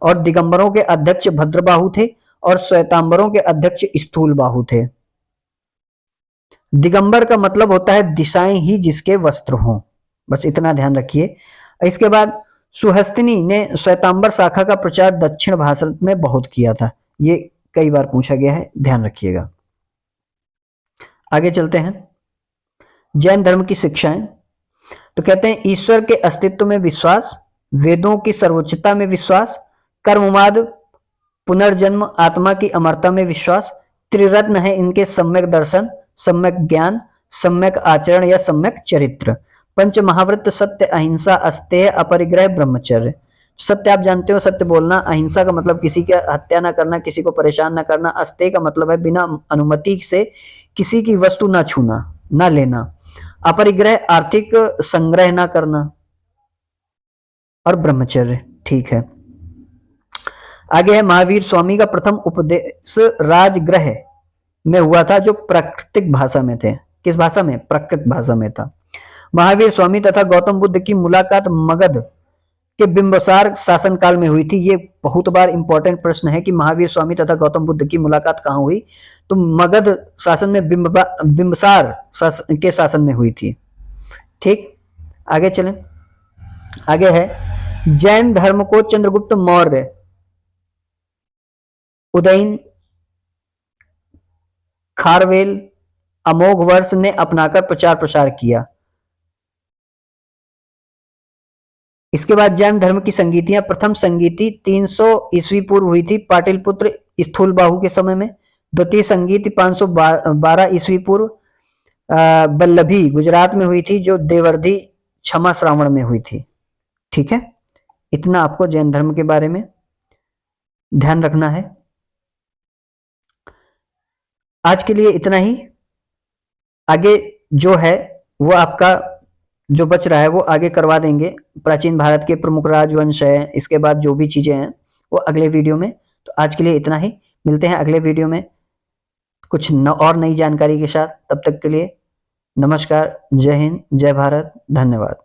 और दिगंबरों के अध्यक्ष भद्रबाहु थे और श्वेतांबरों के अध्यक्ष स्थूलबाहु थे। दिगंबर का मतलब होता है दिशाएं ही जिसके वस्त्र हों, बस इतना ध्यान रखिए। इसके बाद सुहस्तिनी ने श्वेतांबर शाखा का प्रचार दक्षिण भारत में बहुत किया था। ये कई बार पूछा गया है, ध्यान रखिएगा। आगे चलते हैं। जैन धर्म की शिक्षाएं, तो कहते हैं ईश्वर के अस्तित्व में विश्वास, वेदों की सर्वोच्चता में विश्वास, कर्मवाद, पुनर्जन्म, आत्मा की अमरता में विश्वास, त्रिरत्न है इनके सम्यक दर्शन, सम्यक ज्ञान, सम्यक आचरण या सम्यक चरित्र, पंच महाव्रत सत्य, अहिंसा, अस्तेय, अपरिग्रह, ब्रह्मचर्य। सत्य आप जानते हो, सत्य बोलना, अहिंसा का मतलब किसी की हत्या ना करना, किसी को परेशान ना करना, अस्तेय का मतलब है बिना अनुमति से किसी की वस्तु ना छूना, ना लेना, अपरिग्रह आर्थिक संग्रह ना करना, और ब्रह्मचर्य। ठीक है, आगे है महावीर स्वामी का प्रथम उपदेश राजगृह में हुआ था, जो प्राकृतिक भाषा में थे। किस भाषा में? प्राकृत भाषा में था। महावीर स्वामी तथा गौतम बुद्ध की मुलाकात मगध के बिंबसार शासनकाल में हुई थी। ये बहुत बार इंपॉर्टेंट प्रश्न है कि महावीर स्वामी तथा गौतम बुद्ध की मुलाकात कहाँ हुई, तो मगध शासन में बिंबसार के शासन में हुई थी। ठीक, आगे चलें। आगे है जैन धर्म को चंद्रगुप्त मौर्य, उदयन, खारवेल, अमोघ वर्ष ने अपनाकर प्रचार प्रसार किया। इसके बाद जैन धर्म की संगीतियां, प्रथम संगीति 300 ईस्वी पूर्व हुई थी पाटिलपुत्र स्थूलबाहु के समय में। द्वितीय संगीति 512 ईस्वी पूर्व बल्लभी गुजरात में हुई थी, जो देवर्धि क्षमा श्रावण में हुई थी। ठीक है, इतना आपको जैन धर्म के बारे में ध्यान रखना है। आज के लिए इतना ही। आगे जो है वो आपका जो बच रहा है वो आगे करवा देंगे। प्राचीन भारत के प्रमुख राजवंश है, इसके बाद जो भी चीजें हैं वो अगले वीडियो में। तो आज के लिए इतना ही, मिलते हैं अगले वीडियो में कुछ और नई जानकारी के साथ। तब तक के लिए नमस्कार, जय हिंद, जय भारत, धन्यवाद।